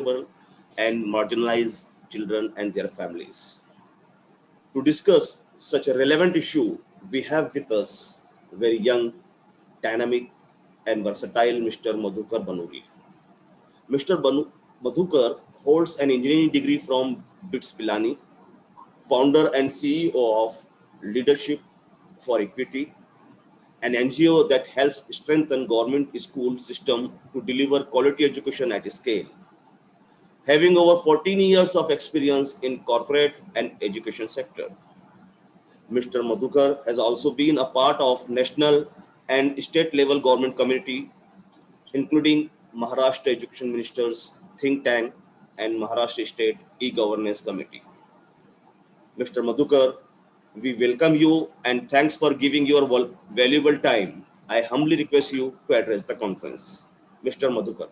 vulnerable and marginalized children and their families. To discuss such a relevant issue, we have with us very young, dynamic, and versatile Mr. Madhukar Banuri. Mr. Madhukar holds an engineering degree from BITS Pilani, founder and CEO of Leadership for Equity, an NGO that helps strengthen government school system to deliver quality education at scale. Having over 14 years of experience in corporate and education sector, Mr. Madhukar has also been a part of national and state level government community, including Maharashtra Education Minister's think tank and Maharashtra State E-Governance Committee. Mr. Madhukar, we welcome you and thanks for giving your valuable time. I humbly request you to address the conference. Mr. Madhukar.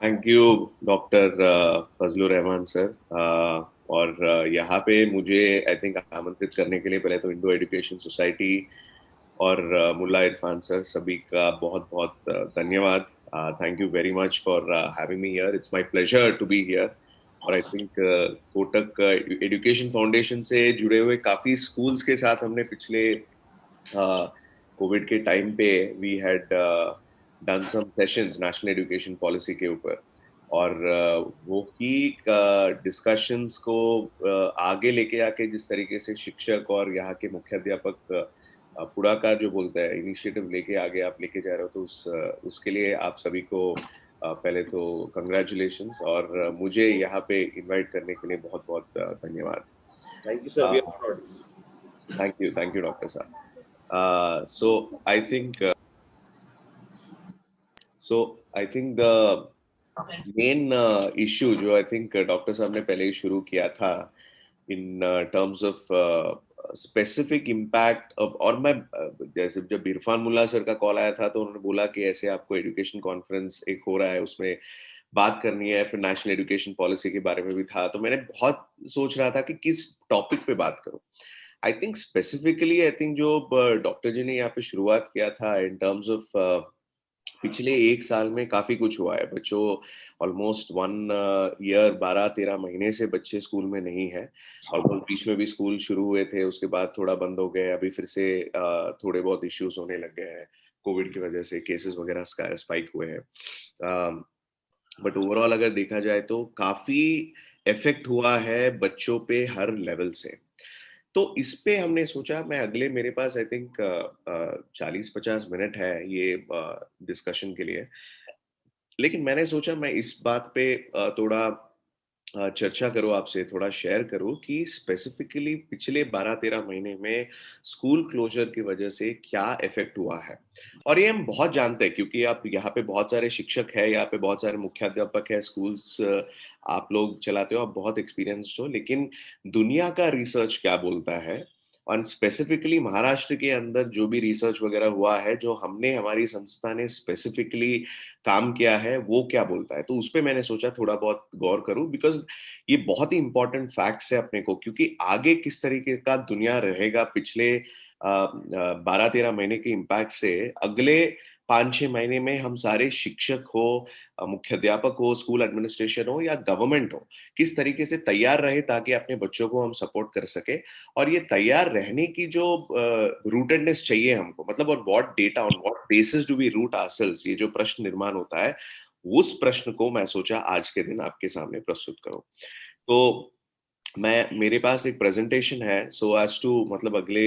Thank you doctor Fazlur Rahman sir और यहाँ पे मुझे I think आमंत्रित करने के लिए पहले तो इंडो एजुकेशन सोसाइटी और मुल्ला इरफान सर सभी का बहुत बहुत धन्यवाद. Thank you very much for having me here. It's my pleasure to be here. और I think Kotak education foundation से जुड़े हुए काफी स्कूल्स के साथ हमने पिछले कोविड के टाइम पे we had done some sessions national education policy के ऊपर और वो की डिस्कशंस को आगे लेके आके जिस तरीके से शिक्षक और यहाँ के मुख्याध्यापक पुढाकार जो बोलते हैं इनिशिएटिव लेके आगे आप लेके जा रहे हो तो उसके लिए आप सभी को पहले तो कंग्रेचुलेशंस और मुझे यहाँ पे इनवाइट करने के लिए बहुत बहुत धन्यवाद. Thank you sir. Thank you doctor साहब. So I think the main issue जो I think डॉक्टर साहब ने पहले ही शुरू किया था in terms of specific impact of और मैं जैसे जब इरफान मुल्ला सर का कॉल आया था तो उन्होंने बोला कि ऐसे आपको एजुकेशन कॉन्फ्रेंस एक हो रहा है उसमें बात करनी है फिर नेशनल एजुकेशन पॉलिसी के बारे में भी था तो मैंने बहुत सोच रहा था कि किस टॉपिक पे बात करूं. I think specifically I think जो डॉक्टर जी ने यहाँ पे शुरुआत किया था इन टर्म्स ऑफ पिछले एक साल में काफी कुछ हुआ है. बच्चों ऑलमोस्ट 1 ईयर 12-13 महीने से बच्चे स्कूल में नहीं है और बीच में भी स्कूल शुरू हुए थे उसके बाद थोड़ा बंद हो गए. अभी फिर से थोड़े बहुत इश्यूज होने लग गए हैं कोविड की वजह से केसेस वगैरह स्पाइक हुए हैं. बट ओवरऑल अगर देखा जाए तो काफी इफेक्ट हुआ है बच्चों पे हर लेवल से. तो इस पे हमने सोचा मैं अगले मेरे पास आई थिंक 40-50 मिनट है ये डिस्कशन के लिए लेकिन मैंने सोचा मैं इस बात पे थोड़ा चर्चा करूं आपसे थोड़ा शेयर करूं कि स्पेसिफिकली पिछले 12-13 महीने में स्कूल क्लोजर की वजह से क्या इफेक्ट हुआ है. और ये हम बहुत जानते हैं क्योंकि आप यहाँ पे बहुत सारे शिक्षक हैं यहाँ पे बहुत सारे मुख्याध्यापक हैं स्कूल्स आप लोग चलाते हो आप बहुत एक्सपीरियंस्ड हो लेकिन दुनिया का रिसर्च क्या बोलता है और स्पेसिफिकली महाराष्ट्र के अंदर जो भी रिसर्च वगैरह हुआ है जो हमने हमारी संस्था ने स्पेसिफिकली काम किया है वो क्या बोलता है. तो उस पर मैंने सोचा थोड़ा बहुत गौर करूं बिकॉज ये बहुत ही इंपॉर्टेंट फैक्ट्स है अपने को क्योंकि आगे किस तरीके का दुनिया रहेगा पिछले 12-13 महीने के इम्पैक्ट से अगले 5-6 महीने में हम सारे शिक्षक हो मुख्याध्यापक हो स्कूल एडमिनिस्ट्रेशन हो या गवर्नमेंट हो किस तरीके से तैयार रहे ताकि अपने बच्चों को हम सपोर्ट कर सके. और ये तैयार रहने की जो रूटेडनेस चाहिए हमको मतलब on what data on what basis do we root ourselves ये जो प्रश्न निर्माण होता है उस प्रश्न को मैं सोचा आज के दिन आपके सामने प्रस्तुत करूं. तो मेरे पास एक प्रेजेंटेशन है सो एज टू मतलब अगले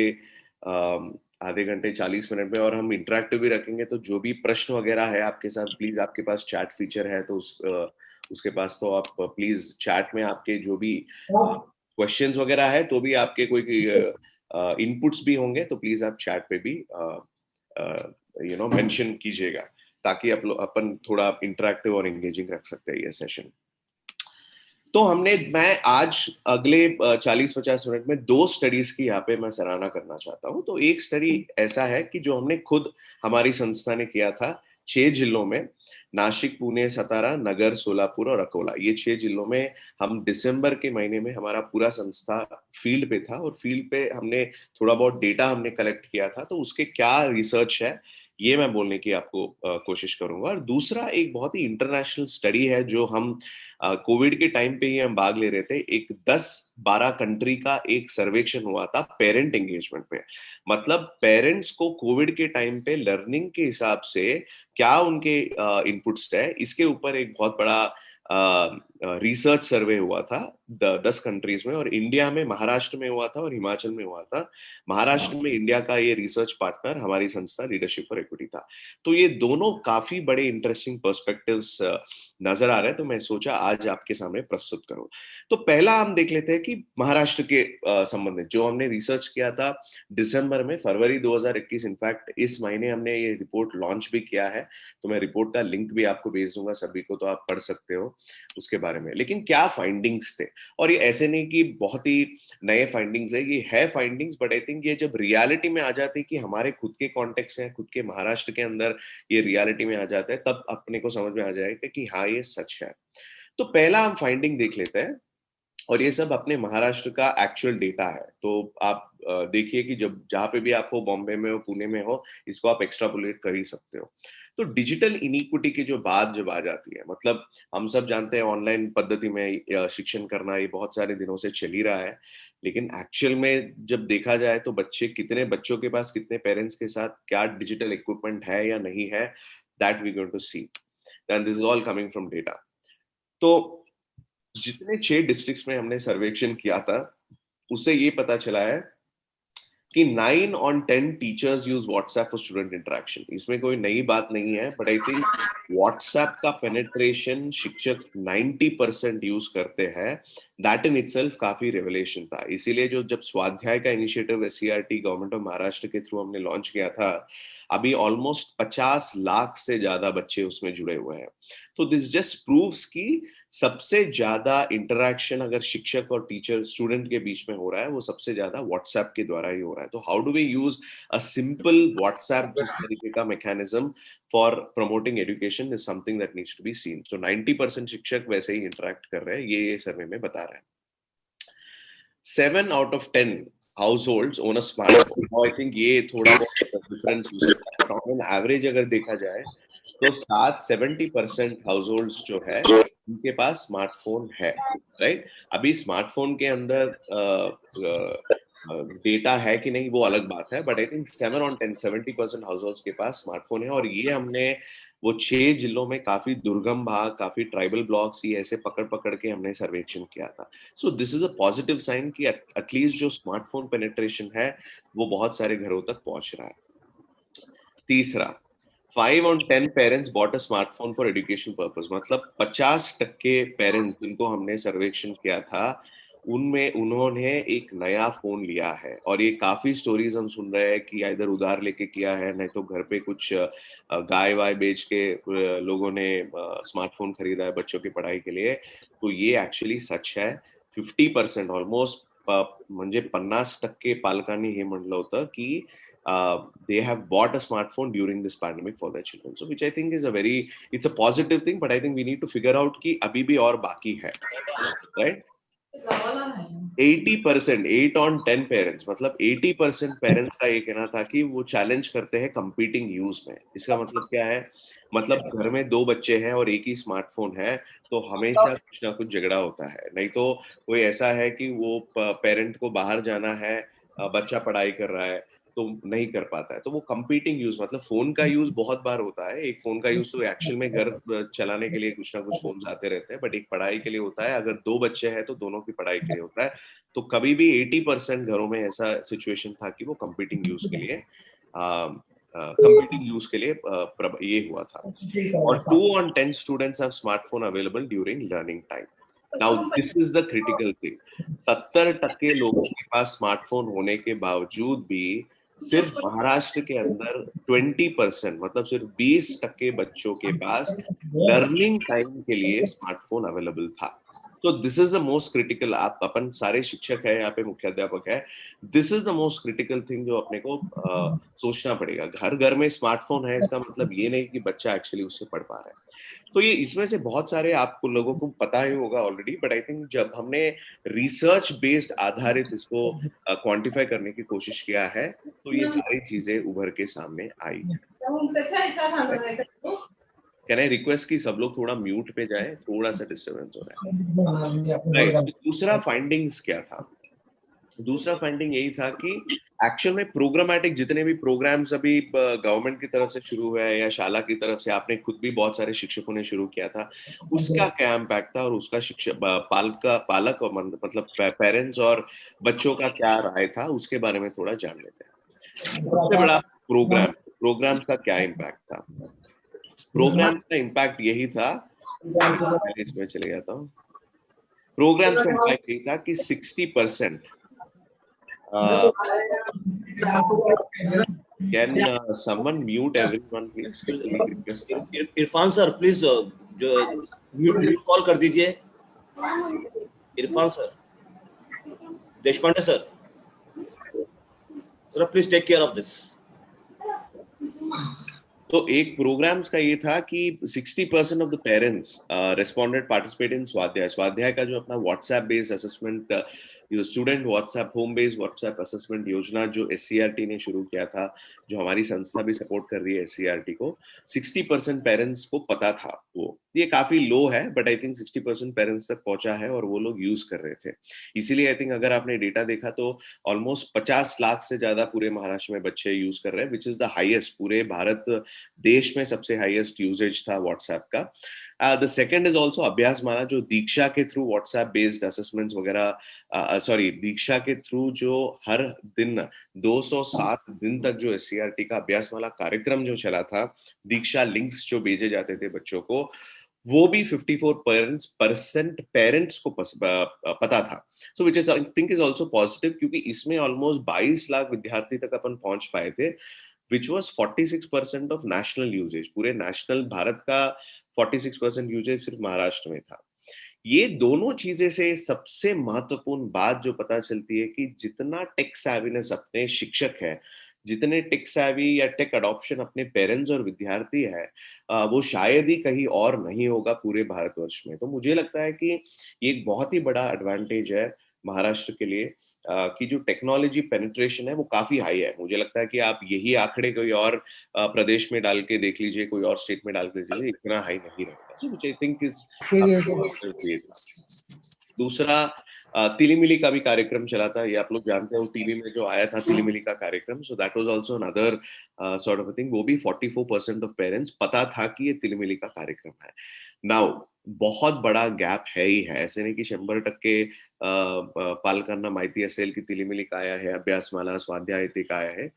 आधे घंटे 40 मिनट में और हम इंटरेक्टिव भी रखेंगे तो जो भी प्रश्न वगैरह है आपके साथ प्लीज आपके पास चैट फीचर है तो उसके पास तो आप प्लीज चैट में आपके जो भी क्वेश्चंस वगैरह है तो भी आपके कोई इनपुट्स भी होंगे तो प्लीज आप चैट पे भी मेंशन कीजिएगा ताकि अपन थोड़ा इंटरेक्टिव और एंगेजिंग रख सकते हैं ये सेशन. तो मैं आज अगले 40-50 मिनट में 2 स्टडीज की यहाँ पे मैं सराहना करना चाहता हूँ. तो एक स्टडी ऐसा है कि जो हमने खुद हमारी संस्था ने किया था 6 जिलों में नासिक पुणे सतारा नगर सोलापुर और अकोला ये 6 जिलों में हम दिसंबर के महीने में हमारा पूरा संस्था फील्ड पे था और फील्ड पे हमने थोड़ा बहुत डेटा हमने कलेक्ट किया था. तो उसके क्या रिसर्च है ये मैं बोलने की आपको कोशिश करूंगा। और दूसरा एक बहुत ही इंटरनेशनल स्टडी है जो हम कोविड के टाइम पे ही हम भाग ले रहे थे। एक 10-12 कंट्री का एक सर्वेक्षण हुआ था पेरेंट एंगेजमेंट पे। मतलब पेरेंट्स को कोविड के टाइम पे लर्निंग के हिसाब से क्या उनके इनपुट्स है, इसके ऊपर एक बहुत बड़ा रिसर्च सर्वे हुआ था 10 कंट्रीज में। और इंडिया में महाराष्ट्र में हुआ था और हिमाचल में हुआ था। महाराष्ट्र में इंडिया का ये रिसर्च पार्टनर हमारी संस्था लीडरशिप फॉर इक्विटी था। तो ये दोनों काफी बड़े इंटरेस्टिंग पर्सपेक्टिव्स नजर आ रहे हैं, तो मैं सोचा आज आपके सामने प्रस्तुत करूं। तो पहला हम देख लेते हैं कि महाराष्ट्र के संबंधित जो हमने रिसर्च किया था दिसंबर में, फरवरी 2021, इनफैक्ट इस महीने हमने ये रिपोर्ट लॉन्च भी किया है। तो मैं रिपोर्ट का लिंक भी आपको भेज दूंगा सभी को, तो आप पढ़ सकते हो उसके बारे में। लेकिन क्या फाइंडिंग्स थे, और ये ऐसे नहीं कि बहुत ही नए फाइंडिंग्स है, ये है फाइंडिंग्स, बट आई थिंक ये जब रियलिटी में आ जाती है कि हमारे खुद के कॉन्टेक्स्ट हैं, खुद के महाराष्ट्र के अंदर ये रियलिटी में आ जाता है, तब अपने को समझ में आ जाएगा कि हाँ ये सच है। तो पहला हम फाइंडिंग देख लेते हैं, और ये सब अपने महाराष्ट्र का एक्चुअल डेटा है। तो आप देखिए कि जब जहाँ पे भी आप हो, बॉम्बे में हो, पुणे में हो, इसको आप एक्स्ट्रापोलेट कर ही सकते हो। तो डिजिटल इनिक्विटी की जो बात जब आ जाती है, मतलब हम सब जानते हैं ऑनलाइन पद्धति में शिक्षण करना ये बहुत सारे दिनों से चल ही रहा है। लेकिन एक्चुअल में जब देखा जाए तो कितने बच्चों के पास, कितने पेरेंट्स के साथ क्या डिजिटल इक्विपमेंट है या नहीं है, that we going to see, and this is all coming from data. तो जितने 6 डिस्ट्रिक्ट्स में हमने सर्वेक्षण किया था, उससे ये पता चला है कि 9 on 10 teachers use WhatsApp for student interaction. इसमें कोई नई बात नहीं है, बट आई थिंक व्हाट्सएप का पेनिट्रेशन शिक्षक 90% यूज करते हैं, दैट इन इटसेल्फ काफी रेवलेशन था। इसीलिए जो जब स्वाध्याय का initiative SCERT government of Maharashtra के थ्रू हमने लॉन्च किया था, अभी ऑलमोस्ट 50 लाख से ज्यादा बच्चे उसमें जुड़े हुए हैं। तो दिस जस्ट प्रूव्स कि सबसे ज्यादा इंटरेक्शन अगर शिक्षक और टीचर स्टूडेंट के बीच में हो रहा है, वो सबसे ज्यादा व्हाट्सएप के द्वारा ही हो रहा है। तो how do we use a simple WhatsApp जिस तरीके का mechanism for promoting education is something that needs to be seen. So 90% शिक्षक वैसे ही इंटरेक्ट कर रहे हैं, ये सर्वे में बता रहे हैं। 7 out of 10 households own a smartphone. Now, I think ये थोड़ा बहुत डिफरेंस हो सकता है, बट ऑन एवरेज अगर देखा जाए तो 70% हाउसहोल्ड्स जो है उनके पास स्मार्टफोन है, राइट। अभी स्मार्टफोन के अंदर डेटा है कि नहीं वो अलग बात है, but I think 7 on 10 70% households के पास स्मार्टफोन है। और ये हमने वो 6 जिलों में काफी दुर्गम भाग, काफी ट्राइबल ब्लॉक्स, ये ऐसे पकड़ पकड़ के हमने सर्वेक्षण किया था। So this is a positive sign कि एटलीस्ट जो स्मार्टफोन पेनिट्रेशन है वो बहुत सारे घरों तक पहुंच रहा है। तीसरा, 5 on 10 parents bought a smartphone for education purpose. मतलब 50% पेरेंट्स जिनको हमने सर्वेक्षण किया था, उनमें उन्होंने एक नया फोन लिया है। और ये काफी स्टोरीज हम सुन रहे हैं कि इधर उधार लेके किया है, नहीं तो घर पे कुछ गाय वाय बेच के लोगों ने स्मार्टफोन खरीदा है बच्चों की पढ़ाई के लिए। तो ये एक्चुअली सच है। 50% ऑलमोस्ट, म्हणजे 50% पालकांनी हे म्हटलं होतं की they have bought a smartphone during this pandemic for their children. So which I think is it's a positive thing, but I think we need to figure out कि अभी भी और बाकी है, right? 80%, 8 on 10 पेरेंट्स, मतलब 80% parents का ये कहना था कि वो चैलेंज करते हैं कंपीटिंग यूज में। इसका मतलब क्या है, मतलब घर में 2 बच्चे हैं और एक ही स्मार्टफोन है, तो हमेशा कुछ ना कुछ झगड़ा होता है। नहीं तो कोई ऐसा है कि वो पेरेंट को बाहर जाना है, बच्चा पढ़ाई कर रहा है तो नहीं कर पाता है, तो वो कंपीटिंग यूज, मतलब फोन का यूज बहुत बार होता है। एक फोन का यूज तो एक्चुअल में घर चलाने के लिए कुछ ना कुछ फोन आते रहते हैं, बट एक पढ़ाई के लिए होता है। अगर 2 बच्चे हैं तो दोनों की पढ़ाई के लिए होता है। तो कभी भी 80% घरों में ऐसा सिचुएशन था कि वो कंपीटिंग यूज के लिए ये हुआ था। और 2 on 10 students have smartphone available during learning time. Now this is the critical thing. 70% लोगों के पास स्मार्टफोन होने के बावजूद भी सिर्फ महाराष्ट्र के अंदर 20%, मतलब सिर्फ 20% बच्चों के पास लर्निंग टाइम के लिए स्मार्टफोन अवेलेबल था। तो this is the most critical, आप अपन सारे शिक्षक है यहाँ पे, मुख्याध्यापक है, this is the most critical thing जो अपने को सोचना पड़ेगा। घर घर में स्मार्टफोन है, इसका मतलब ये नहीं कि बच्चा एक्चुअली उससे पढ़ पा रहा है। तो ये इसमें से बहुत सारे आपको लोगों को पता ही होगा ऑलरेडी, बट आई थिंक जब हमने रिसर्च बेस्ड आधारित इसको क्वांटिफाई करने की कोशिश किया है तो ये सारी चीजें उभर के सामने आई है। कैन आई रिक्वेस्ट कि सब लोग थोड़ा म्यूट पे जाए, थोड़ा सा डिस्टरबेंस हो रहा है। राइट, दूसरा फाइंडिंग्स क्या था? दूसरा फाइंडिंग यही था कि एक्चुअल में प्रोग्रामेटिक जितने भी प्रोग्राम्स अभी गवर्नमेंट की तरफ से शुरू हुआ है या शाला की तरफ से आपने खुद भी बहुत सारे शिक्षकों ने शुरू किया था, उसका क्या इम्पैक्ट था और उसका शिक्षक पालक और मतलब पेरेंट्स और बच्चों का क्या राय था, उसके बारे में थोड़ा जान लेते हैं। सबसे बड़ा प्रोग्राम्स का क्या इम्पैक्ट था? प्रोग्राम्स का इम्पैक्ट यही था, इसमें चले जाता हूँ। प्रोग्राम्स का इम्पैक्ट यही था कि 60% can someone mute everyone please? Irfan sir please जो म्यूट कॉल कर दीजिए। Irfan sir, Deshpande sir, sir please take care of this. तो एक प्रोग्राम्स का ये था कि 60% of the parents responded participate in Swadhyay. Swadhyay का जो अपना WhatsApp based assessment, student WhatsApp home based WhatsApp assessment योजना जो SCERT ने शुरू किया था, जो हमारी संस्था भी सपोर्ट कर रही है SCERT को, 60% पेरेंट्स को पता था। वो ये काफी लो है, बट आई थिंक 60% पेरेंट्स तक पहुंचा है और वो लोग यूज कर रहे थे। इसीलिए आई थिंक अगर आपने डेटा देखा तो ऑलमोस्ट 50 लाख से ज्यादा पूरे महाराष्ट्र में बच्चे यूज कर रहे हैं, विच इज द हाईएस्ट, पूरे भारत देश में सबसे हाईएस्ट यूजेज था व्हाट्सएप का। द सेकंड इज आल्सो अभ्यासमाला, जो दीक्षा के थ्रू व्हाट्सएप बेस्ड असेसमेंट्स वगैरह, सॉरी दीक्षा के थ्रू जो हर दिन 207 दिन तक जो SCERT का अभ्यासमाला कार्यक्रम जो चला था, दीक्षा लिंक्स जो भेजे जाते थे बच्चों को, वो भी 54% पेरेंट्स को पता था। So which is I think is also positive, क्योंकि इसमें ऑलमोस्ट 22 लाख विद्यार्थी तक अपन पहुंच पाए थे, which was 46% of national usage। पूरे नेशनल भारत का 46% यूजेज सिर्फ महाराष्ट्र में था। ये दोनों चीजें से सबसे महत्वपूर्ण बात जो पता चलती है कि जितना टेक सैवीनेस अपने शिक्षक है, जितने टेक सैवी या टेक अडॉप्शन अपने पेरेंट्स और विद्यार्थी है, वो शायद ही कहीं और नहीं होगा पूरे भारतवर्ष में। तो मुझे लगता है कि ये एक बहुत ही बड़ा एडवांटेज है महाराष्ट्र के लिए, कि जो टेक्नोलॉजी पेनिट्रेशन है वो काफी हाई है। मुझे लगता है कि आप यही आंकड़े कोई और प्रदेश में डाल के देख लीजिए, कोई और स्टेट में डाल के देख लीजिए, इतना हाई नहीं रहता। So which I think is दूसरा, तिलीमिली का भी कार्यक्रम चला था, ये आप लोग जानते हो, टीवी में जो आया था तिलीमिली का कार्यक्रम, so that was also another sort of a thing. वो भी 44% ऑफ पेरेंट्स पता था कि ये तिलीमिली का कार्यक्रम है। नाउ बहुत बड़ा गैप है ही है, ऐसे नहीं कि 100% पालकांना माहिती असेल की तिलीमिली काय आहे, अभ्यासमाला स्वाध्याय ते काय आहे,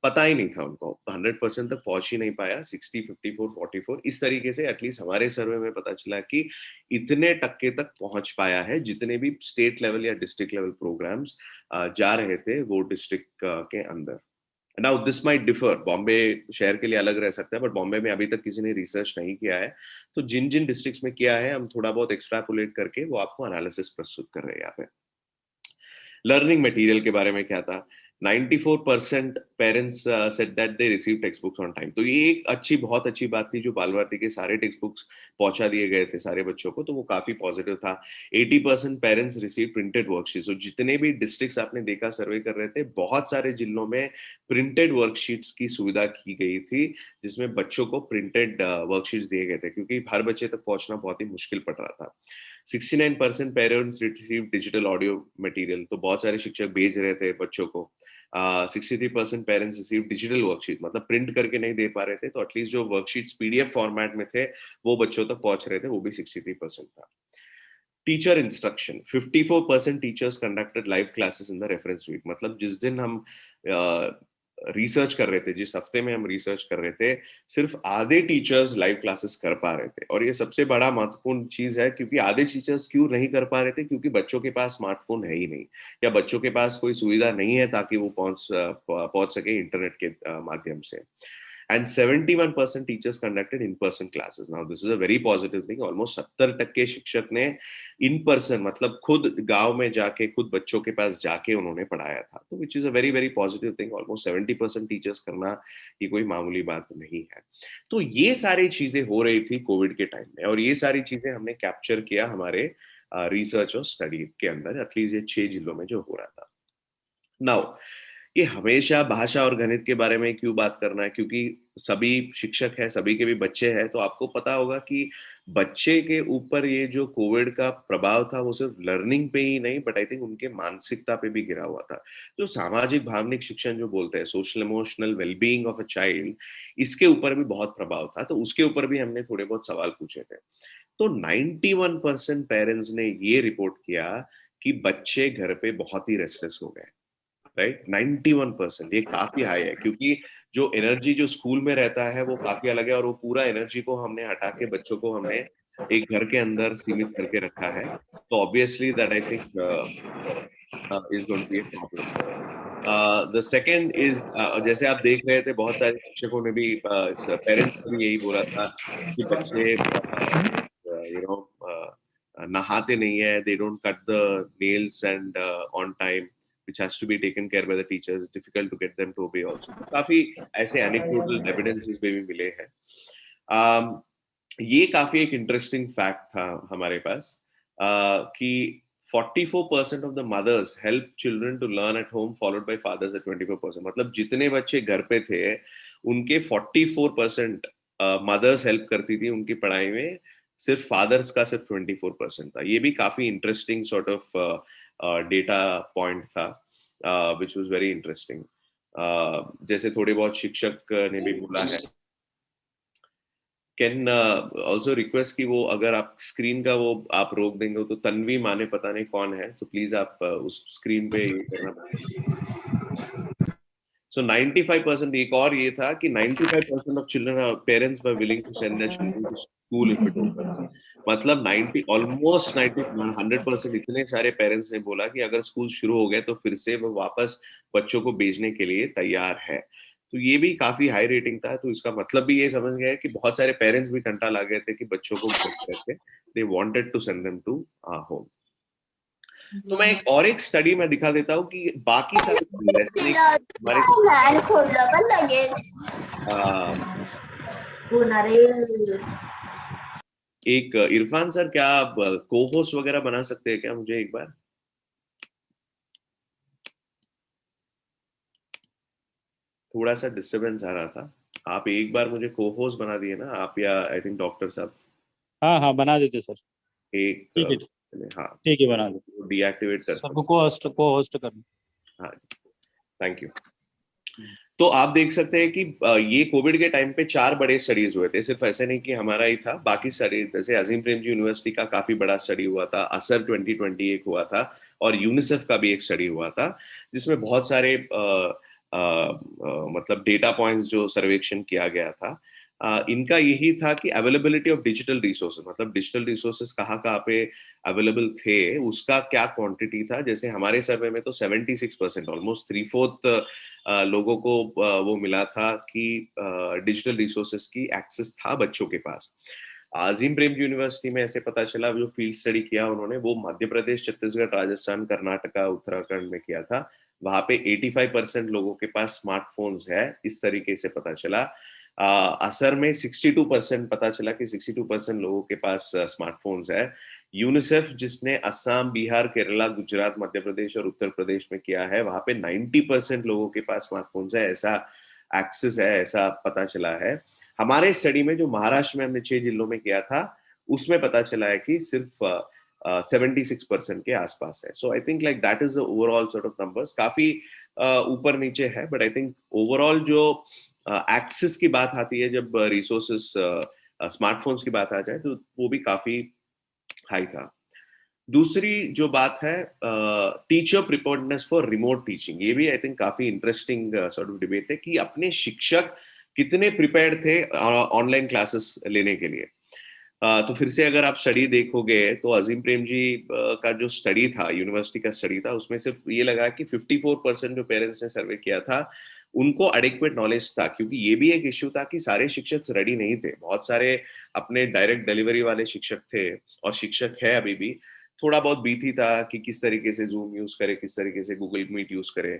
पता ही नहीं था उनको, 100% तक पहुंच ही नहीं पाया। 60, 54, 44 इस तरीके से एटलीस्ट हमारे सर्वे में पता चला कि इतने टक्के तक पहुंच पाया है, जितने भी स्टेट लेवल या डिस्ट्रिक्ट लेवल प्रोग्राम्स जा रहे थे वो डिस्ट्रिक्ट के अंदर। Now this might differ, Bombay शहर के लिए अलग रह सकता है, बट बॉम्बे में अभी तक किसी ने रिसर्च नहीं किया है। तो जिन जिन डिस्ट्रिक्ट्स में किया है, हम थोड़ा बहुत एक्सट्रापोलेट करके वो आपको एनालिसिस प्रस्तुत कर रहे हैं यहाँ पे। लर्निंग मटेरियल के बारे में क्या था, 94% parents said that they receive text books on time. तो ये एक बहुत अच्छी बात थी, जो बाल भारती के सारे टेक्स्ट बुक्स पहुंचा दिए गए थे सारे बच्चों को, तो वो काफी पॉजिटिव था। 80% पेरेंट्स रिसीव प्रिंटेड वर्कशीट्स। तो जितने भी डिस्ट्रिक्ट्स आपने देखा सर्वे कर रहे थे, बहुत सारे जिलों में प्रिंटेड वर्कशीट्स की सुविधा की गई थी, जिसमें बच्चों को प्रिंटेड वर्कशीट्स दिए गए थे, क्योंकि हर बच्चे तक पहुंचना बहुत ही मुश्किल पड़ रहा था। 69% parents receive digital audio material. तो बहुत सारे शिक्षक भेज रहे थे बच्चों को। 63% पेरेंट्स रिसीव डिजिटल वर्कशीट, मतलब प्रिंट करके नहीं दे पा रहे थे, तो एटलीस्ट जो वर्कशीट्स PDF फॉर्मेट में थे वो बच्चों तक पहुंच रहे थे, वो भी 63% था। Teacher instruction, 54% teachers conducted live classes in the reference week. मतलब जिस दिन हम रिसर्च कर रहे थे, जिस हफ्ते में हम रिसर्च कर रहे थे, सिर्फ आधे टीचर्स लाइव क्लासेस कर पा रहे थे। और ये सबसे बड़ा महत्वपूर्ण चीज है, क्योंकि आधे टीचर्स क्यों नहीं कर पा रहे थे, क्योंकि बच्चों के पास स्मार्टफोन है ही नहीं, या बच्चों के पास कोई सुविधा नहीं है ताकि वो पहुंच सके इंटरनेट के माध्यम से। and 71% teachers conducted in-person classes. Now this is a very positive thing. Almost 70% शिक्षक ने in-person मतलब खुद गांव में जाके खुद बच्चों के पास जाके उन्होंने पढ़ाया था, तो which is a very very positive thing. Almost 70% teachers करना ये कोई मामूली बात नहीं है. तो ये सारी चीजें हो रही थी कोविड के टाइम में, और ये सारी चीजें हमने कैप्चर किया हमारे रिसर्च और स्टडी के अंदर, एटलीस्ट ये 6 जिलों में जो हो रहा था. नाउ ये हमेशा भाषा और गणित के बारे में क्यों बात करना है, क्योंकि सभी शिक्षक हैं, सभी के भी बच्चे हैं, तो आपको पता होगा कि बच्चे के ऊपर ये जो कोविड का प्रभाव था वो सिर्फ लर्निंग पे ही नहीं, बट आई थिंक उनके मानसिकता पे भी गिरा हुआ था. जो सामाजिक भावनिक शिक्षण जो बोलते हैं, social emotional wellbeing of a child, इसके ऊपर भी बहुत प्रभाव था. तो उसके ऊपर भी हमने थोड़े बहुत सवाल पूछे थे. तो 91% पेरेंट्स ने ये रिपोर्ट किया कि बच्चे घर पे बहुत ही रेस्टलेस हो गए. राइट, 91%, ये काफी हाई है, क्योंकि जो एनर्जी जो स्कूल में रहता है वो काफी अलग है, और वो पूरा एनर्जी को हमने हटा के बच्चों को हमने एक घर के अंदर सीमित करके रखा है. तो obviously that I think is going to be a problem. The second is, जैसे आप देख रहे थे बहुत सारे शिक्षकों ने भी, पेरेंट्स ने भी यही बोला था कि बच्चे यू नो नहाते नहीं है, they don't cut the nails and on time, which has to be taken care by the teachers. Difficult to get them to obey also. काफी ऐसे anecdotal evidences भी मिले हैं. ये काफी एक इंटरेस्टिंग फैक्ट था हमारे पास, कि 44% of the mothers help children to learn at home, followed by fathers at 24%. मतलब जितने बच्चे घर पे थे उनके 44% मदर्स हेल्प करती थी उनकी पढ़ाई में, सिर्फ फादर्स का सिर्फ 24% था. ये भी काफी interesting sort of data point था, विच वाज वेरी इंटरेस्टिंग. जैसे थोड़े बहुत शिक्षक ने भी बोला है. कैन ऑल्सो रिक्वेस्ट कि वो अगर आप स्क्रीन का वो आप रोक देंगे तो तन्वी माने पता नहीं कौन है, सो प्लीज आप उस स्क्रीन पे ये करना. So 95%, एक और ये था कि 95% of children or parents were willing to send their children to school if it opens. मतलब 90 almost 100% इतने सारे पेरेंट्स ने बोला कि अगर स्कूल शुरू हो गए तो फिर से वो वापस बच्चों को भेजने के लिए तैयार है. तो ये भी काफी हाई रेटिंग था. तो इसका मतलब भी ये समझ गया कि बहुत सारे पेरेंट्स भी कंटाल आ गए थे कि बच्चों को they wanted to send them to home. तो मैं एक स्टडी में दिखा देता हूँ कि बाकी सारे एक इरफान सर, क्या आप को होस्ट वगैरह बना सकते हैं क्या मुझे एक बार? थोड़ा सा डिस्टरबेंस आ रहा था. आप एक बार मुझे को होस्ट बना दिए ना आप, या आई थिंक डॉक्टर साहब. हाँ हाँ बना देते सर. एक ठीक है, हाँ ठीक है, बना दो. डीएक्टिवेट कर सबको होस्ट करना. हाँ, थैंक यू. तो आप देख सकते हैं कि ये कोविड के टाइम पे 4 बड़े स्टडीज हुए थे. सिर्फ ऐसे नहीं कि हमारा ही था, बाकी स्टडी जैसे अजीम प्रेमजी यूनिवर्सिटी का काफी बड़ा स्टडी हुआ था, असर 2020 एक हुआ था, और यूनिसेफ का भी एक स्टडी हुआ था, जिसमें बहुत सारे मतलब डेटा पॉइंट्स जो सर्वेक्षण किया गया था. इनका यही था कि अवेलेबिलिटी ऑफ डिजिटल रिसोर्सेज, मतलब डिजिटल रिसोर्सेज कहाँ कहाँ पे अवेलेबल थे, उसका क्या क्वांटिटी था. जैसे हमारे सर्वे में तो 76%, ऑलमोस्ट 3/4 लोगों को वो मिला था कि डिजिटल रिसोर्सेज की एक्सेस था बच्चों के पास. अजीम प्रेमजी यूनिवर्सिटी में ऐसे पता चला, जो फील्ड स्टडी किया उन्होंने, वो मध्य प्रदेश, छत्तीसगढ़, राजस्थान, कर्नाटका, उत्तराखंड में किया था. वहां पे 85% लोगों के पास स्मार्टफोन्स है, इस तरीके से पता चला. असर में 62% पता चला कि 62% लोगों के पास स्मार्टफोन्स है. यूनिसेफ जिसने असम, बिहार, केरला, गुजरात, मध्य प्रदेश और उत्तर प्रदेश में किया है, वहां पे 90% लोगों के पास स्मार्टफोन्स है, ऐसा एक्सेस है, ऐसा पता चला है. हमारे स्टडी में जो महाराष्ट्र में हमने 6 जिलों में किया था, उसमें पता चला है कि सिर्फ 76% के आसपास है. So I think like that is the overall sort of numbers. काफी ऊपर नीचे है, बट आई थिंक ओवरऑल जो एक्सेस की बात आती है, जब रिसोर्सेस स्मार्टफोन्स की बात आ जाए, तो वो भी काफी हाई था. दूसरी जो बात है, teacher preparedness for remote teaching. ये भी आई थिंक काफी इंटरेस्टिंग सॉर्ट ऑफ डिबेट है कि अपने शिक्षक कितने प्रिपेयर्ड थे ऑनलाइन क्लासेस लेने के लिए. तो फिर से अगर आप स्टडी देखोगे तो अजीम प्रेम जी का जो स्टडी था, यूनिवर्सिटी का स्टडी था, उसमें सिर्फ ये लगा कि 54% जो पेरेंट्स ने सर्वे किया था उनको एडिक्वेट नॉलेज था, क्योंकि ये भी एक इश्यू था कि सारे शिक्षक रेडी नहीं थे। बहुत सारे अपने डायरेक्ट डिलीवरी वाले शिक्षक थे और शिक्षक है अभी भी, थोड़ा बहुत बीती था कि किस तरीके से जूम यूज करे, किस तरीके से गूगल मीट यूज करे।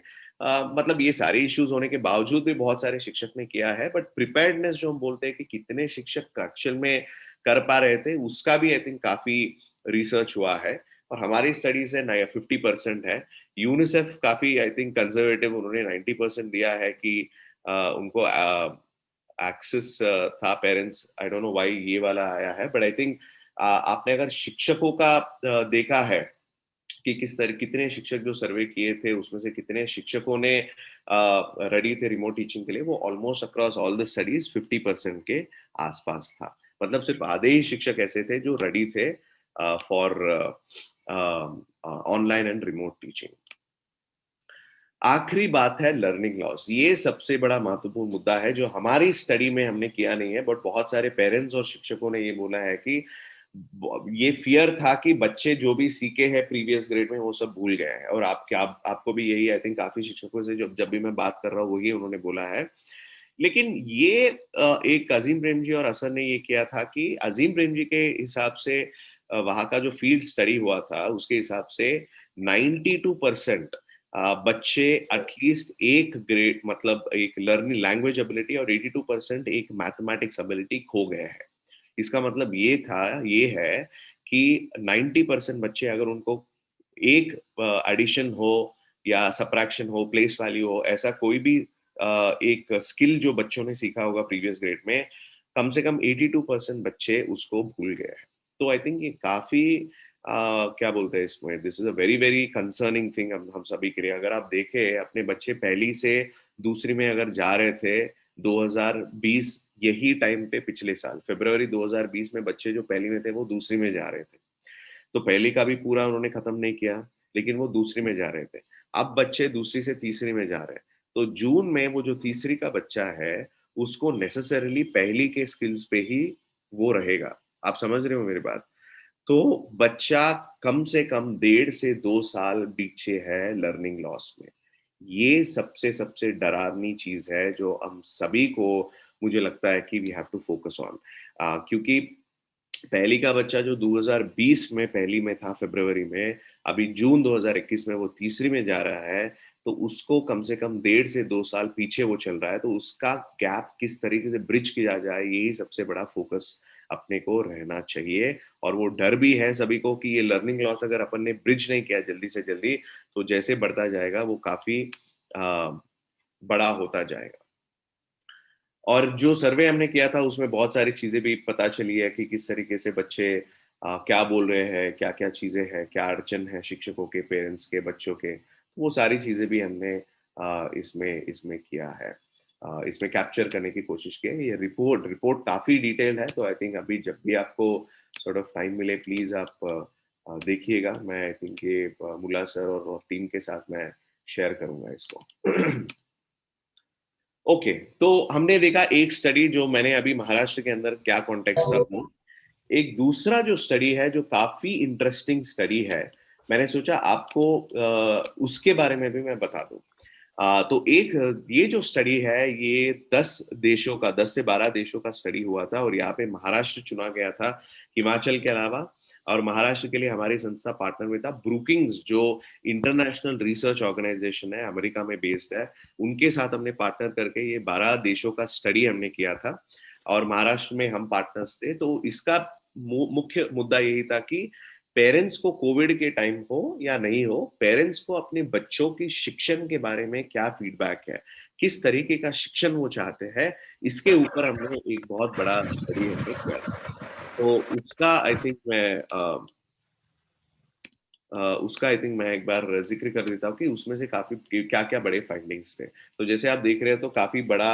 मतलब ये सारे इश्यूज होने के बावजूद भी बहुत सारे शिक्षक ने किया है, बट प्रिपेयर्डनेस जो हम बोलते हैं कि कितने शिक्षक एक्चुअल में कर पा रहे थे, उसका भी आई थिंक काफी रिसर्च हुआ है और हमारी स्टडी से 50% है। यूनिसेफ काफी आई थिंक कंजर्वेटिव, उन्होंने 90% दिया है कि उनको एक्सेस था parents. I don't know why ये वाला आया है, बट आई थिंक आपने अगर शिक्षकों का देखा है कि किस तरह कितने शिक्षक जो सर्वे किए थे उसमें से कितने शिक्षकों ने रेडी थे रिमोट टीचिंग के लिए, वो almost across all the studies 50% के आसपास था। मतलब सिर्फ आधे ही शिक्षक ऐसे थे जो रेडी थे for online and remote teaching. आखिरी बात है लर्निंग लॉस। ये सबसे बड़ा महत्वपूर्ण मुद्दा है जो हमारी स्टडी में हमने किया नहीं है, बट बहुत सारे पेरेंट्स और शिक्षकों ने ये बोला है कि ये फियर था कि बच्चे जो भी सीखे हैं प्रीवियस ग्रेड में वो सब भूल गए हैं। और आपको भी यही आई थिंक काफी शिक्षकों से जब भी मैं बात कर रहा हूँ वही उन्होंने बोला है। लेकिन ये एक अजीम प्रेमजी और असर ने ये किया था कि अजीम प्रेमजी के हिसाब से वहां का जो फील्ड स्टडी हुआ था उसके हिसाब से 92% बच्चे एटलीस्ट एक ग्रेड, मतलब एक लर्निंग लैंग्वेज एबिलिटी, और 82% एक मैथमेटिक्स एबिलिटी खो गए हैं। इसका मतलब ये है कि 90% बच्चे अगर उनको एक एडिशन हो या सब्ट्रैक्शन हो, प्लेस वैल्यू हो, ऐसा कोई भी एक स्किल जो बच्चों ने सीखा होगा प्रीवियस ग्रेड में, कम से कम 82% बच्चे उसको भूल गए हैं। तो आई थिंक ये काफी क्या बोलते हैं इसमें, this is a very very concerning thing हम सभी के लिए। अगर आप देखें अपने बच्चे पहली से दूसरी में अगर जा रहे थे 2020 यही टाइम पे, पिछले साल फरवरी 2020 में बच्चे जो पहली में थे वो दूसरी में जा रहे थे। तो पहली का भी पूरा उन्होंने खत्म नहीं किया, लेकिन वो दूसरी में जा रहे थे। अब बच्चे दूसरी से तीसरी में जा रहे हैं, तो जून में वो जो तीसरी का बच्चा है उसको नेसेसरीली पहली के स्किल्स पे ही वो रहेगा। आप समझ रहे हो मेरी बात? तो बच्चा कम से कम 1.5 से 2 साल पीछे है लर्निंग लॉस में। ये सबसे सबसे डरावनी चीज है जो हम सभी को, मुझे लगता है कि we have to focus on. क्योंकि पहली का बच्चा जो 2020 में पहली में था फरवरी में, अभी जून 2021 में वो तीसरी में जा रहा है, तो उसको कम से कम 1.5 से 2 साल पीछे वो चल रहा है। तो उसका गैप किस तरीके से ब्रिज किया जाए, यही सबसे बड़ा फोकस अपने को रहना चाहिए। और वो डर भी है सभी को कि ये लर्निंग लॉस अगर अपन ने ब्रिज नहीं किया जल्दी से जल्दी, तो जैसे बढ़ता जाएगा वो काफी बड़ा होता जाएगा। और जो सर्वे हमने किया था उसमें बहुत सारी चीजें भी पता चली है कि किस तरीके से बच्चे क्या बोल रहे हैं, क्या क्या चीजें हैं, क्या अड़चन है शिक्षकों के, पेरेंट्स के, बच्चों के। वो सारी चीजें भी हमने इसमें इसमें किया है, इसमें कैप्चर करने की कोशिश की है। ये रिपोर्ट काफी डिटेल है, तो आई थिंक अभी जब भी आपको सॉर्ट ऑफ टाइम मिले प्लीज आप देखिएगा। मैं आई थिंक ये मुला सर और टीम के साथ मैं शेयर करूंगा इसको। ओके, तो हमने देखा एक स्टडी जो मैंने अभी महाराष्ट्र के अंदर क्या कॉन्टेक्स्ट था। एक दूसरा जो स्टडी है जो काफी इंटरेस्टिंग स्टडी है, मैंने सोचा आपको उसके बारे में भी मैं बता दूं। तो एक ये जो स्टडी है ये 10 से 12 देशों का स्टडी हुआ था और यहाँ पे महाराष्ट्र चुना गया था हिमाचल के अलावा। और महाराष्ट्र के लिए हमारी संस्था पार्टनर में था ब्रूकिंग्स, जो इंटरनेशनल रिसर्च ऑर्गेनाइजेशन है, अमेरिका में बेस्ड है। उनके साथ हमने पार्टनर करके ये 12 देशों का स्टडी हमने किया था और महाराष्ट्र में हम पार्टनर्स थे। तो इसका मुख्य मुद्दा यही था कि पेरेंट्स को कोविड के टाइम हो या नहीं हो, पेरेंट्स को अपने बच्चों की शिक्षण के बारे में क्या फीडबैक है, किस तरीके का शिक्षण वो चाहते हैं, इसके ऊपर हमने एक बहुत बड़ा स्टडी हमने किया था। तो उसका आई थिंक मैं एक बार जिक्र कर देता हूँ कि उसमें से काफी क्या क्या बड़े फाइंडिंग्स थे। तो जैसे आप देख रहे हैं तो काफी बड़ा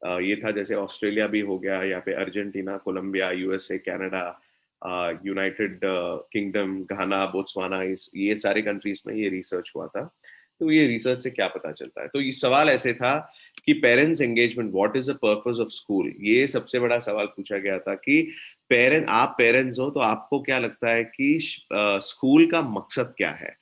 ये था, जैसे ऑस्ट्रेलिया भी हो गया, यहाँ पे Argentina, Colombia, USA, Canada, United Kingdom, Ghana, Botswana, ये सारे कंट्रीज में ये रिसर्च हुआ था। तो ये रिसर्च से क्या पता चलता है, तो ये सवाल ऐसे था कि parents engagement, what is the purpose of school. ये सबसे बड़ा सवाल पूछा गया था कि आप पेरेंट्स हो तो आपको क्या लगता है कि स्कूल का मकसद क्या है।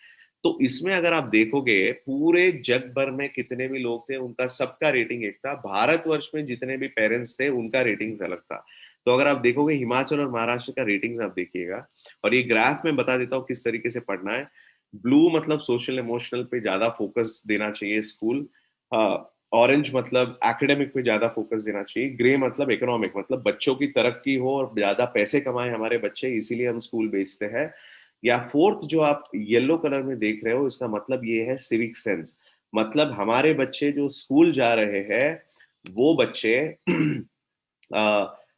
तो इसमें अगर आप देखोगे पूरे जग भर में कितने भी लोग थे उनका सबका रेटिंग एक था, भारतवर्ष में जितने भी पेरेंट्स थे उनका रेटिंग अलग था। तो अगर आप देखोगे हिमाचल और महाराष्ट्र का रेटिंग्स आप देखिएगा, और ये ग्राफ में बता देता हूँ किस तरीके से पढ़ना है। ब्लू मतलब सोशल इमोशनल पे ज्यादा फोकस देना चाहिए स्कूल, ऑरेंज मतलब एकेडमिक पे ज्यादा फोकस देना चाहिए, ग्रे मतलब इकोनॉमिक मतलब बच्चों की तरक्की हो और ज्यादा पैसे कमाए हमारे बच्चे इसीलिए हम स्कूल भेजते हैं, या फोर्थ जो आप येलो कलर में देख रहे हो इसका मतलब ये है सिविक सेंस, मतलब हमारे बच्चे जो स्कूल जा रहे हैं वो बच्चे